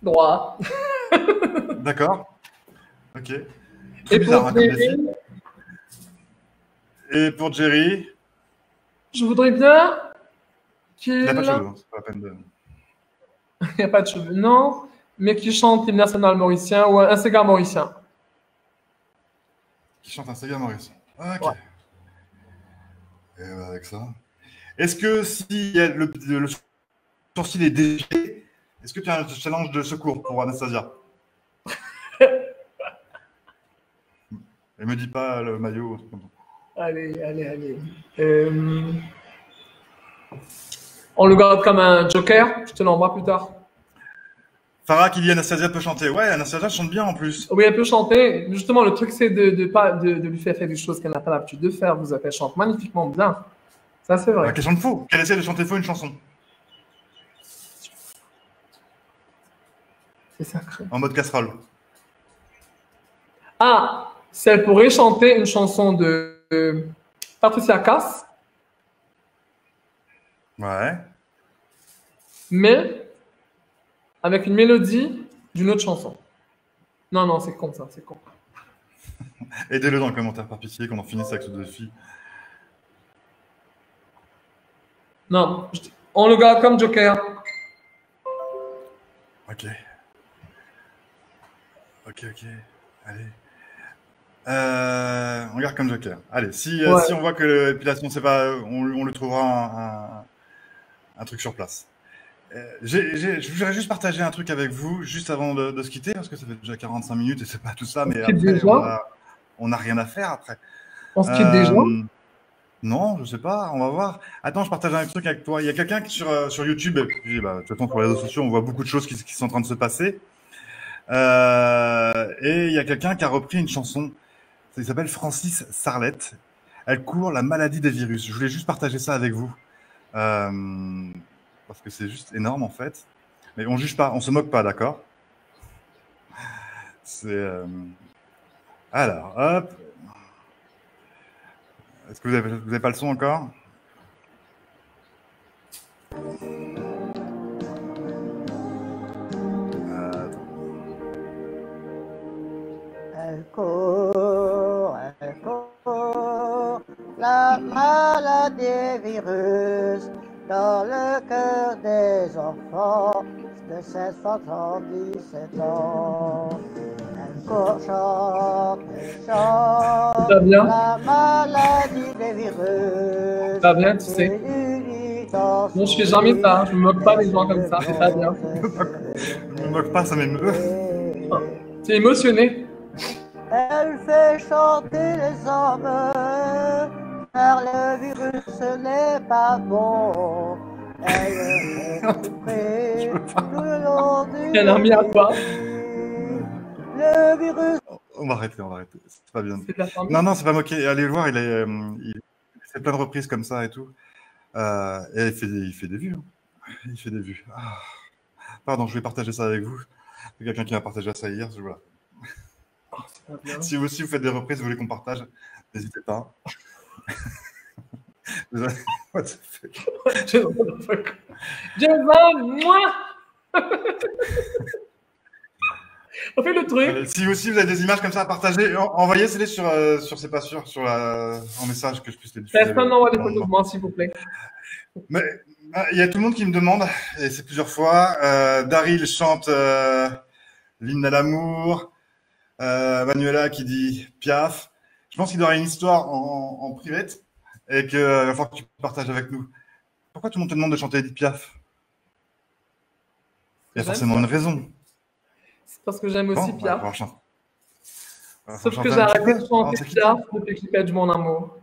Droit. D'accord. Ok. Et bizarre, pour hein, Jerry, et pour Jerry, je voudrais bien qu'il... il n'a pas de cheveux, hein, c'est pas la peine de... Il n'y a pas de cheveux, non, mais qu'il chante l'hymne national mauricien ou un Sega mauricien. Qui chante un Sega mauricien. Ok. Ouais. Et ben avec ça. Est-ce que si le sourcil est déchiré, est-ce que tu as un challenge de secours pour Anastasia? Elle me dit pas le maillot. Allez, allez, allez. On le garde comme un joker, je te l'envoie plus tard. Farah qui dit Anastasia peut chanter. Ouais, Anastasia chante bien en plus. Oui, elle peut chanter. Justement, le truc, c'est de lui faire des choses qu'elle n'a pas l'habitude de faire. Elle chante magnifiquement bien. Ça, c'est vrai. Qu'elle chante faux. Qu'elle essaie de chanter faux une chanson. C'est sacré. En mode casserole. Ah, si elle pourrait chanter une chanson de Patricia Cass, Ouais. mais avec une mélodie d'une autre chanson. Non, non, c'est con ça, c'est con. Aidez-le dans les commentaires par pitié qu'on en finisse avec ce défi. Non, on le garde comme joker. Ok. Ok, ok. Allez. On regarde comme joker. Allez, si on voit que l'épilation, c'est pas, on lui trouvera un truc sur place. Je voudrais juste partager un truc avec vous, juste avant de se quitter, parce que ça fait déjà 45 minutes et c'est pas tout ça, mais après, on n'a rien à faire après. On se quitte déjà? Non, je sais pas, on va voir. Attends, je partage un truc avec toi. Il y a quelqu'un qui sur YouTube, et puis, de toute façon, sur les réseaux sociaux, on voit beaucoup de choses qui sont en train de se passer. Et il y a quelqu'un qui a repris une chanson. Il s'appelle Francis Sarlette. Elle court la maladie des virus. Je voulais juste partager ça avec vous. Parce que c'est juste énorme, en fait. Mais on juge pas, on se moque pas, d'accord? C'est. Alors, hop. Est-ce que vous avez pas le son encore? Elle court, la maladie virus dans le cœur des enfants de 777 ans. Elle court, chante, chante, Ça va bien? la maladie des virus. Ça va bien, tu sais. Non, je fais jamais ça, hein. Je me moque pas des gens comme ça, c'est pas bien. Je me moque pas, ça m'émeut. Tu es émotionné. Elle fait chanter les hommes, car le virus ce n'est pas bon. Elle fait souffrir tout le long du Elle a remis à toi. Le virus. On va arrêter. C'est pas bien. C'est de la famille. Non, c'est pas moqué. Allez le voir, il fait plein de reprises comme ça et tout. Et il fait des vues. Hein. Il fait des vues. Ah. Pardon, je vais partager ça avec vous. Il y a quelqu'un qui m'a partagé ça hier. Voilà. Oh, c'est pas bien. Si vous aussi vous faites des reprises, vous voulez qu'on partage, n'hésitez pas. What the fuck? Je veux, moi. On fait le truc. Si aussi vous avez des images comme ça à partager, envoyez-les sur C'est pas sûr, en message que je puisse les diffuser. Personne n'envoie des photos de moi, s'il vous plaît. Mais il y a tout le monde qui me demande, et c'est plusieurs fois, Daryl chante l'hymne à l'amour, Manuela qui dit Piaf. Je pense qu'il doit y avoir une histoire en private et qu'il va falloir que tu partages avec nous. Pourquoi tout le monde te demande de chanter Edith Piaf? Il y a forcément une raison. C'est parce que j'aime aussi Bon, Piaf. on va chanter. Sauf que j'ai arrêté de chanter Piaf depuis que j'ai perdu mon amour.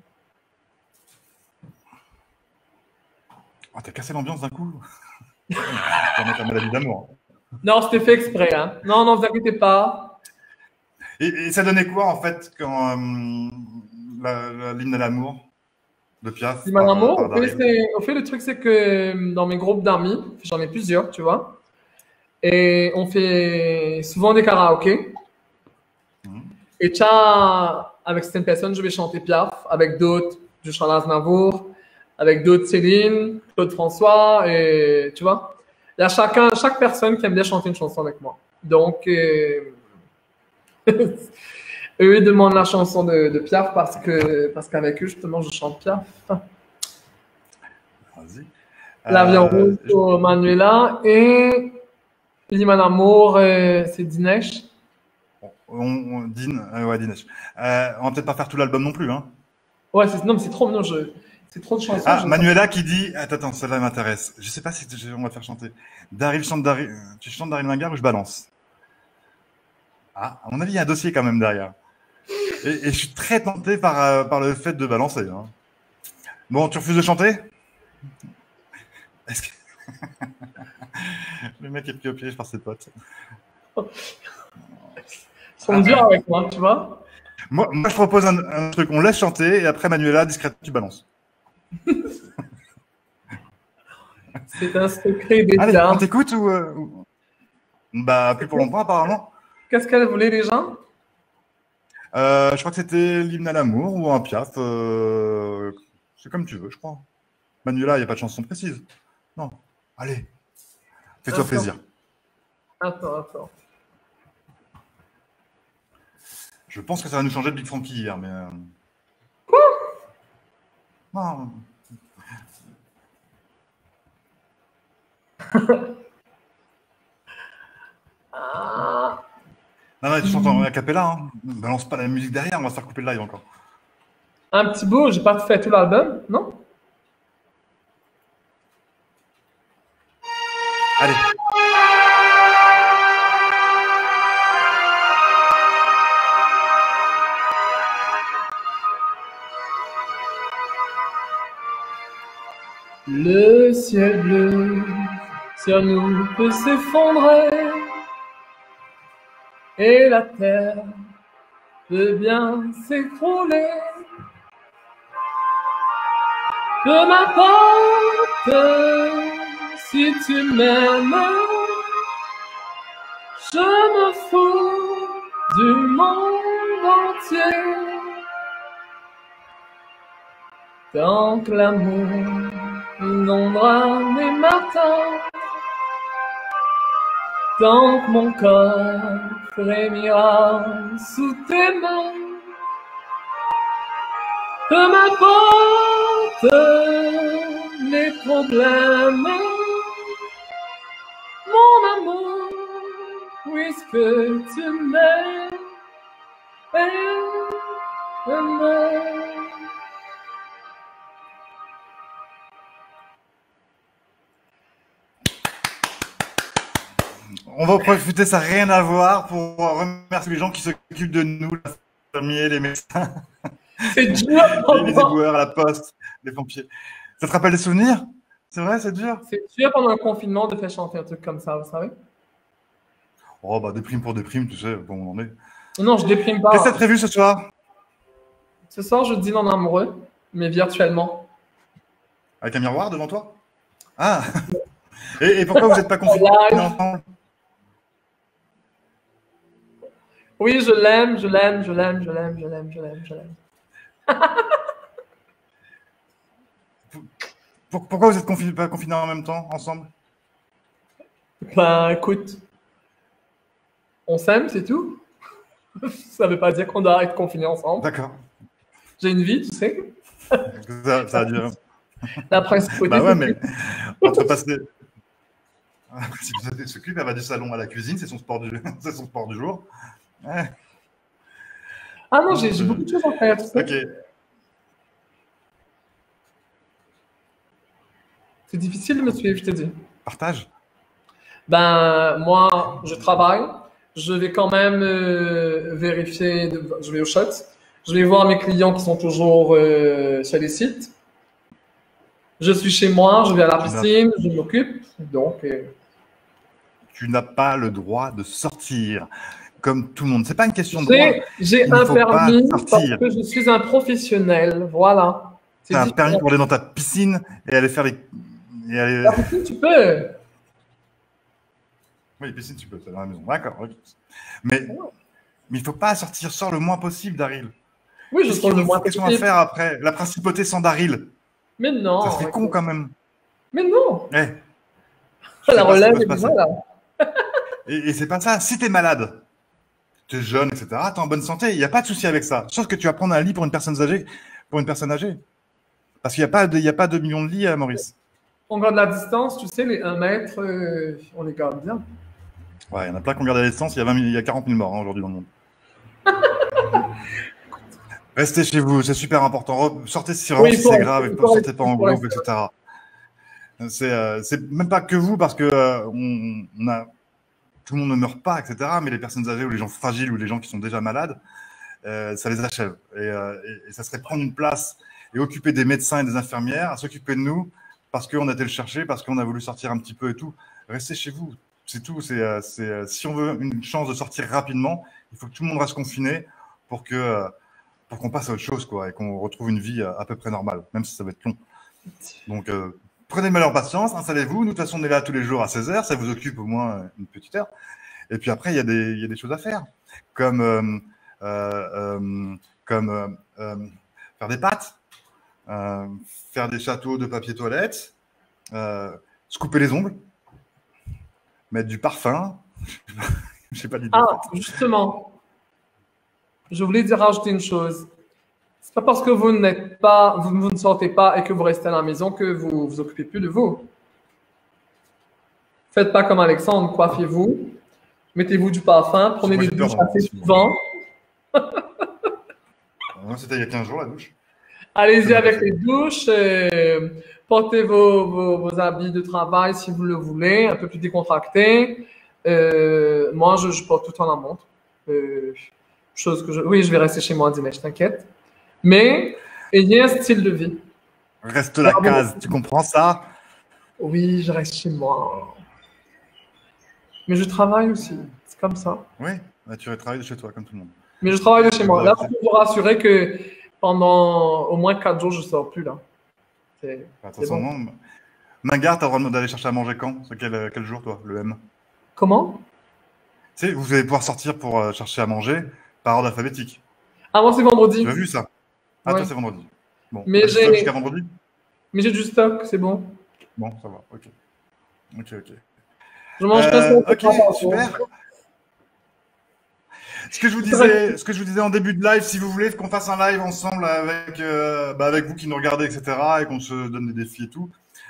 Oh, t'as cassé l'ambiance d'un coup. Tu vas mettre la maladie d'amour. Non, c'était fait exprès. Hein. Non, vous inquiétez pas. Et ça donnait quoi, en fait, quand l'hymne à l'amour de Piaf? L'hymne à l'amour, au fait, le truc, c'est que dans mes groupes d'amis, j'en ai plusieurs, tu vois, et on fait souvent des karaokés. Et avec certaines personnes, je vais chanter Piaf, avec d'autres, je chante Aznavour, avec d'autres Céline, Claude François, et tu vois. Il y a chaque personne qui aime bien chanter une chanson avec moi. Donc, eux, ils demandent la chanson de Piaf parce qu'avec eux, justement, je chante Piaf. Vas-y. La vie en rose pour Manuela et l'hymne à l'amour, c'est Dinesh. Dinesh. On va peut-être pas faire tout l'album non plus, hein. Ouais, non, mais c'est trop mignon. C'est trop de chansons. Ah, Manuela qui dit, attends, celle-là m'intéresse. Je sais pas si on va te faire chanter. Daryl chante Daryl. Tu chantes Daryl Lingard ou je balance? Ah, à mon avis, il y a un dossier quand même derrière. Et je suis très tenté par le fait de balancer. Hein. Bon, tu refuses de chanter? Est-ce que... Le mec est pris au piège par ses potes. Ils sont durs avec moi, tu vois. Moi, je propose un truc. On laisse chanter et après, Manuela, discrètement, tu balances. C'est un secret des Allez, gens. on t'écoute ou... Bah, plus pour longtemps, apparemment. Qu'est-ce qu'elle voulait, les gens? Je crois que c'était l'hymne à l'amour ou un Piaf. C'est comme tu veux, je crois. Manuela, il n'y a pas de chanson précise. Non. Allez. Fais-toi plaisir. Attends. Je pense que ça va nous changer de Big Frankie hier, mais... Quoi? Non. Non, tu chantes en a cappella, hein. Balance pas la musique derrière, on va se faire couper le live encore. Un petit bout, j'ai pas fait tout l'album, non? Allez. Le ciel bleu sur nous peut s'effondrer et la terre peut bien s'écrouler. Peu m'importe si tu m'aimes, je me fous du monde entier. Tant que l'amour inondera mes matins, tant que mon corps frémira sous tes mains, peu m'importe les problèmes, mon amour, puisque tu m'aimes. On va profiter, ça n'a rien à voir, pour remercier les gens qui s'occupent de nous, les infirmiers, les médecins, C'est dur, les éboueurs à la poste, les pompiers. Ça te rappelle des souvenirs? C'est vrai, c'est dur? c'est dur pendant le confinement de faire chanter un truc comme ça, vous savez? Oh, bah, déprime pour déprime, tu sais, bon, on en est. Non, je déprime pas. Qu'est-ce que tu as prévu ce soir? Ce soir, je dîne en amoureux, mais virtuellement. Avec un miroir devant toi? Ah! Et pourquoi vous n'êtes pas confinés Live. ensemble? Oui, je l'aime, je l'aime, je l'aime, je l'aime, je l'aime, je l'aime, je l'aime. Pourquoi vous n'êtes pas confinés en même temps, ensemble? Ben, écoute, on s'aime, c'est tout. Ça veut pas dire qu'on doit être confinés ensemble. D'accord. J'ai une vie, tu sais. Ça a duré. La principauté. Bah ouais, c'est mais entre passer. Si vous s'occupe, elle va du salon à la cuisine, c'est son sport c'est son sport du jour. Ouais. Ah non, j'ai beaucoup de choses à faire, tu sais. Ok. C'est difficile de me suivre, je te dis. Partage. Ben, moi, je travaille. Je vais quand même vérifier. Je vais au shot. Je vais voir mes clients qui sont toujours sur les sites. Je suis chez moi, je vais à la piscine, je m'occupe. Donc, Tu n'as pas le droit de sortir comme tout le monde. C'est pas une question de j'ai droit. j'ai Il ne un faut pas permis parce sortir. que je suis un professionnel. Voilà. Tu as un différent. permis pour aller dans ta piscine et aller faire les. Et aller... La piscine, tu peux. Oui, piscine, tu peux, c'est dans la maison. D'accord. Ok. Mais il ne faut pas sortir. Sors le moins possible, Daryl. Oui, je sors le moins Qu'est-ce qu'on va possible. faire après? La principauté sans Daryl. Mais non. Ça serait con quand même. Mais non. Eh, La relève est est voilà. Et c'est pas ça. Si tu es malade, tu es jeune, etc., tu es en bonne santé, il n'y a pas de souci avec ça. Sauf que tu vas prendre un lit pour une personne âgée. Parce qu'il n'y a pas 2 millions de lits à Maurice. On garde la distance, tu sais, les 1 mètre, on les garde bien. Ouais, il y en a plein qui ont gardé la distance. Il y a 40 000 morts aujourd'hui dans le monde. Restez chez vous, c'est super important. Sortez si vraiment si c'est grave et ne sortez pas en groupe, etc. C'est même pas que vous, parce que tout le monde ne meurt pas, etc. Mais les personnes âgées ou les gens fragiles ou les gens qui sont déjà malades, ça les achève. Et ça serait prendre une place et occuper des médecins et des infirmières, à s'occuper de nous, parce qu'on a été le chercher, parce qu'on a voulu sortir un petit peu et tout. Restez chez vous, c'est tout. Si on veut une chance de sortir rapidement, il faut que tout le monde reste confiné pour qu'on passe à autre chose, quoi, et qu'on retrouve une vie à peu près normale, même si ça va être long. Donc, prenez le mal en patience, installez-vous. Nous, de toute façon, on est là tous les jours à 16h, ça vous occupe au moins une petite heure. Et puis après, il y a des choses à faire, comme faire des pâtes, faire des châteaux de papier toilette, se couper les ongles, mettre du parfum. Je sais pas l'idée. Ah, justement, je voulais dire rajouter une chose. C'est pas parce que vous ne sortez pas et que vous restez à la maison que vous vous occupez plus de vous. Faites pas comme Alexandre, coiffez-vous, mettez-vous du parfum, prenez des douches assez souvent. C'était il y a 15 jours la douche. Allez-y avec les douches, portez vos habits de travail si vous le voulez, un peu plus décontractés. Moi, je porte tout le temps la montre. Oui, je vais rester chez moi dimanche, t'inquiète. Mais ayez un style de vie. Reste la case, tu comprends ça? Oui, je reste chez moi. Mais je travaille aussi, c'est comme ça. Oui, tu travailles de chez toi, comme tout le monde. Mais je travaille de chez moi. Là, je peux vous rassurer que pendant au moins 4 jours, je ne sors plus là. Attention, bon. Non. Magar, tu as le droit d'aller chercher à manger quand? C'est quel jour, toi, le M? Comment? Tu sais, vous allez pouvoir sortir pour chercher à manger par ordre alphabétique. Ah, moi, c'est vendredi. Tu as vu ça? Ah, Ouais. toi, c'est vendredi. Bon, Mais t'as du stock j'ai jusqu'à vendredi? mais j'ai du stock, c'est bon. Bon, ça va, ok. Ok, ok. Je mange que ça. Ok, super. Ce que je vous disais en début de live, si vous voulez qu'on fasse un live ensemble avec vous qui nous regardez, etc., et qu'on se donne des défis et tout,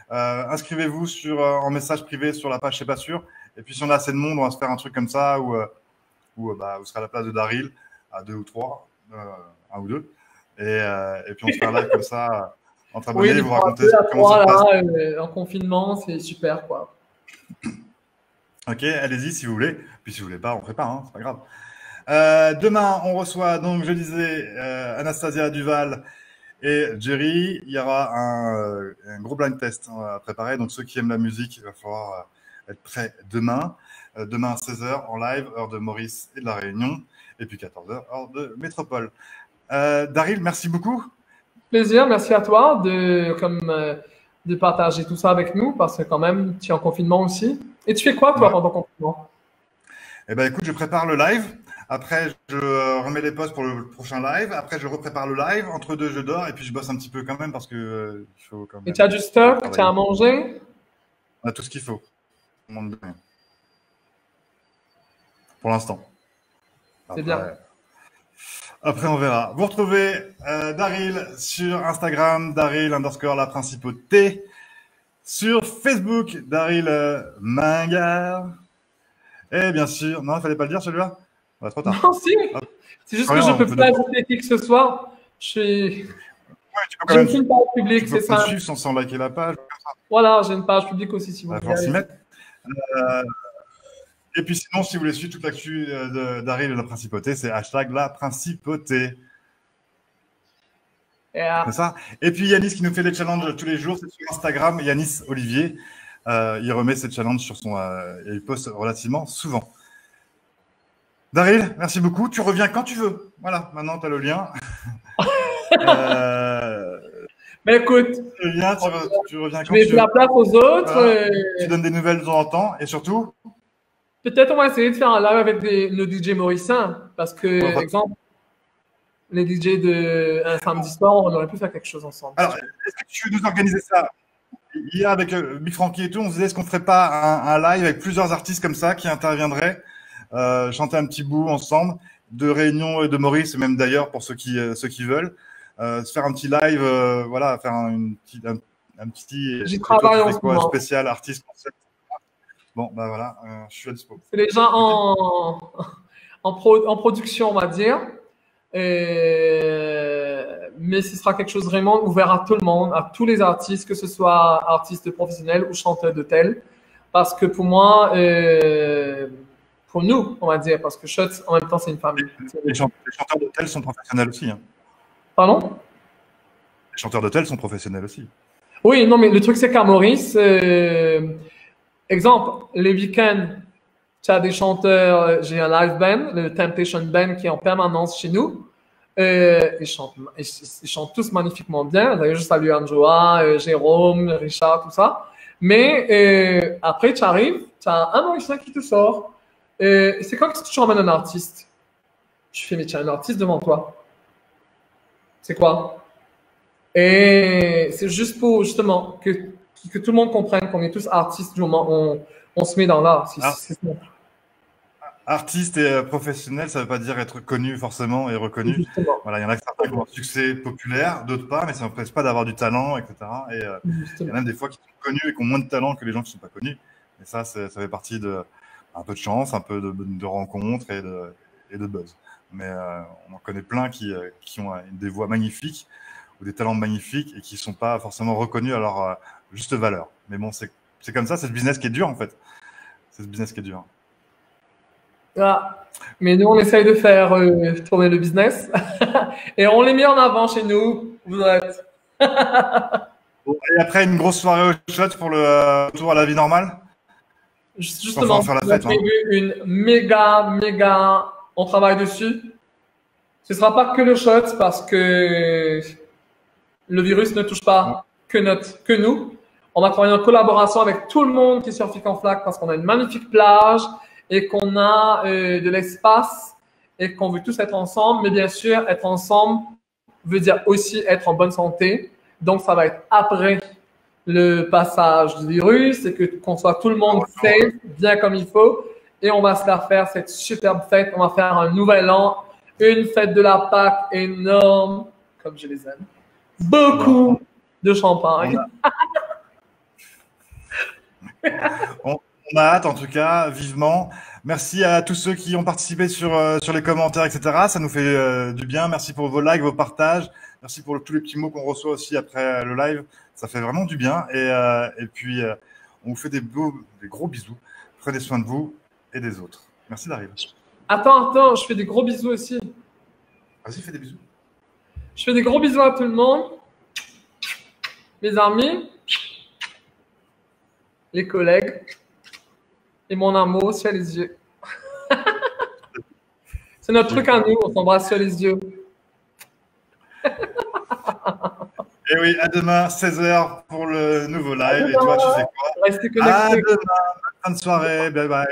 inscrivez-vous en message privé sur la page C'est pas sûr. Et puis si on a assez de monde, on va se faire un truc comme ça où vous serez à la place de Daryl à 2 ou 3, 1 ou 2, et puis on se fait un live comme ça entre abonnés, vous racontez comment ça se passe. En confinement, c'est super, quoi. Ok, allez-y si vous voulez. Puis si vous voulez pas, on fait pas, hein, c'est pas grave. Demain, on reçoit, donc je disais, Anastasia Duval et Jerry. Il y aura un gros blind test à préparer. Donc ceux qui aiment la musique, il va falloir être prêts demain. Demain à 16h en live, heure de Maurice et de La Réunion. Et puis 14h, heure de Métropole. Daryl, merci beaucoup. Plaisir, merci à toi de partager tout ça avec nous, parce que quand même, tu es en confinement aussi. Et tu fais quoi, toi, pendant le confinement? Eh ben, écoute, je prépare le live. Après, je remets les posts pour le prochain live. Après, je reprépare le live. Entre deux, je dors. Et puis, je bosse un petit peu quand même parce que il faut quand même. Et tu as du stock? Tu as à manger? On a tout ce qu'il faut. On manque de rien. Pour l'instant. C'est bien. Après, on verra. Vous retrouvez Daryl sur Instagram, Daryl_la principauté. Sur Facebook, Daryl Mingard. Et bien sûr, non, il fallait pas le dire celui-là. Trop tard. Non, si. C'est juste que je peux pas ajouter qui que ce soit. J'ai une page publique, c'est ça. Tu peux suivre sans liker la page. Voilà, j'ai une page publique aussi, si vous voulez. Il faut s'y mettre. Et puis sinon, si vous voulez suivre toute l'actu de Daryl de la principauté, c'est #la principauté. Yeah. C'est ça. Et puis Yanis qui nous fait les challenges tous les jours, c'est sur Instagram, Yanis Olivier. Il remet ses challenges sur son... et il poste relativement souvent. Daryl, merci beaucoup. Tu reviens quand tu veux. Voilà, maintenant tu as le lien. Mais écoute, tu reviens quand tu veux. Je mets la place aux autres. Voilà. Tu donnes des nouvelles de temps en temps. Et surtout, peut-être on va essayer de faire un live avec le DJ mauricien. Parce que, exemple, les DJ de un samedi soir, on aurait pu faire quelque chose ensemble. Alors, est-ce que tu veux nous organiser ça? Hier, avec Big Frankie et tout, on se disait, est-ce qu'on ne ferait pas un live avec plusieurs artistes comme ça qui interviendraient, chanter un petit bout ensemble, de Réunion et de Maurice, et même d'ailleurs pour ceux qui veulent, se faire un petit live, voilà, faire un petit J'y travaille en ce moment. Spécial artiste concept. Bon, bah voilà, je suis à dispo. C'est déjà en production, on va dire. Mais ce sera quelque chose vraiment ouvert à tout le monde, à tous les artistes, que ce soit artistes professionnels ou chanteurs de tel. Parce que pour moi, pour nous, on va dire, parce que Shots, en même temps, c'est une famille. Les chanteurs de tel sont professionnels aussi. Hein. Pardon? Les chanteurs de tel sont professionnels aussi. Oui, non, mais le truc, c'est qu'à Maurice, exemple, les week-ends, tu as des chanteurs, j'ai un live band, le Temptation Band, qui est en permanence chez nous. Ils chantent tous magnifiquement bien. D'ailleurs, je salue Anjoa, Jérôme, Richard, tout ça. Mais après, tu arrives, tu as un Mauricien qui te sort. C'est comme si tu ramènes un artiste. Je fais, mais tu as un artiste devant toi. C'est quoi? Et c'est juste pour, justement, que tout le monde comprenne qu'on est tous artistes du moment où on se met dans l'art. C'est simple. Artiste et professionnel, ça ne veut pas dire être connu forcément et reconnu. Justement. Voilà, il y en a certains qui ont un succès populaire, d'autres pas, mais ça n'empêche pas d'avoir du talent, etc. Et il y en a même des fois qui sont connus et qui ont moins de talent que les gens qui ne sont pas connus. Et ça fait partie de un peu de chance, un peu de rencontres et de buzz. Mais on en connaît plein qui ont des voix magnifiques ou des talents magnifiques et qui ne sont pas forcément reconnus à leur juste valeur. Mais bon, c'est comme ça, c'est ce business qui est dur en fait. C'est ce business qui est dur. Ah, mais nous, on essaye de faire tourner le business et on les met en avant chez nous. Vous êtes. Et après, une grosse soirée au Shot pour le retour à la vie normale. Justement, on a prévu une méga. On travaille dessus. Ce ne sera pas que le Shot parce que le virus ne touche pas que nous. On va travailler en collaboration avec tout le monde qui est sur Fic en Flac parce qu'on a une magnifique plage. et qu'on a de l'espace et qu'on veut tous être ensemble. Mais bien sûr, être ensemble veut dire aussi être en bonne santé. Donc, ça va être après le passage du virus et qu'on soit tout le monde safe, bien comme il faut. Et on va se faire cette superbe fête. On va faire un nouvel an, une fête de la Pâque énorme, comme je les aime. Beaucoup de champagne. On a hâte, en tout cas, vivement. Merci à tous ceux qui ont participé sur les commentaires, etc. Ça nous fait du bien. Merci pour vos likes, vos partages. Merci pour tous les petits mots qu'on reçoit aussi après le live. Ça fait vraiment du bien. Et puis, on vous fait des gros bisous. Prenez soin de vous et des autres. Merci d'arriver. Attends, je fais des gros bisous aussi. Vas-y, fais des bisous. Je fais des gros bisous à tout le monde. Mes amis, les collègues et mon amour sur les yeux. C'est notre truc à nous, on s'embrasse sur les yeux. Et oui, à demain, 16h pour le nouveau live. Et toi, tu fais quoi? Restez connectés. À demain, fin de soirée. Bye bye.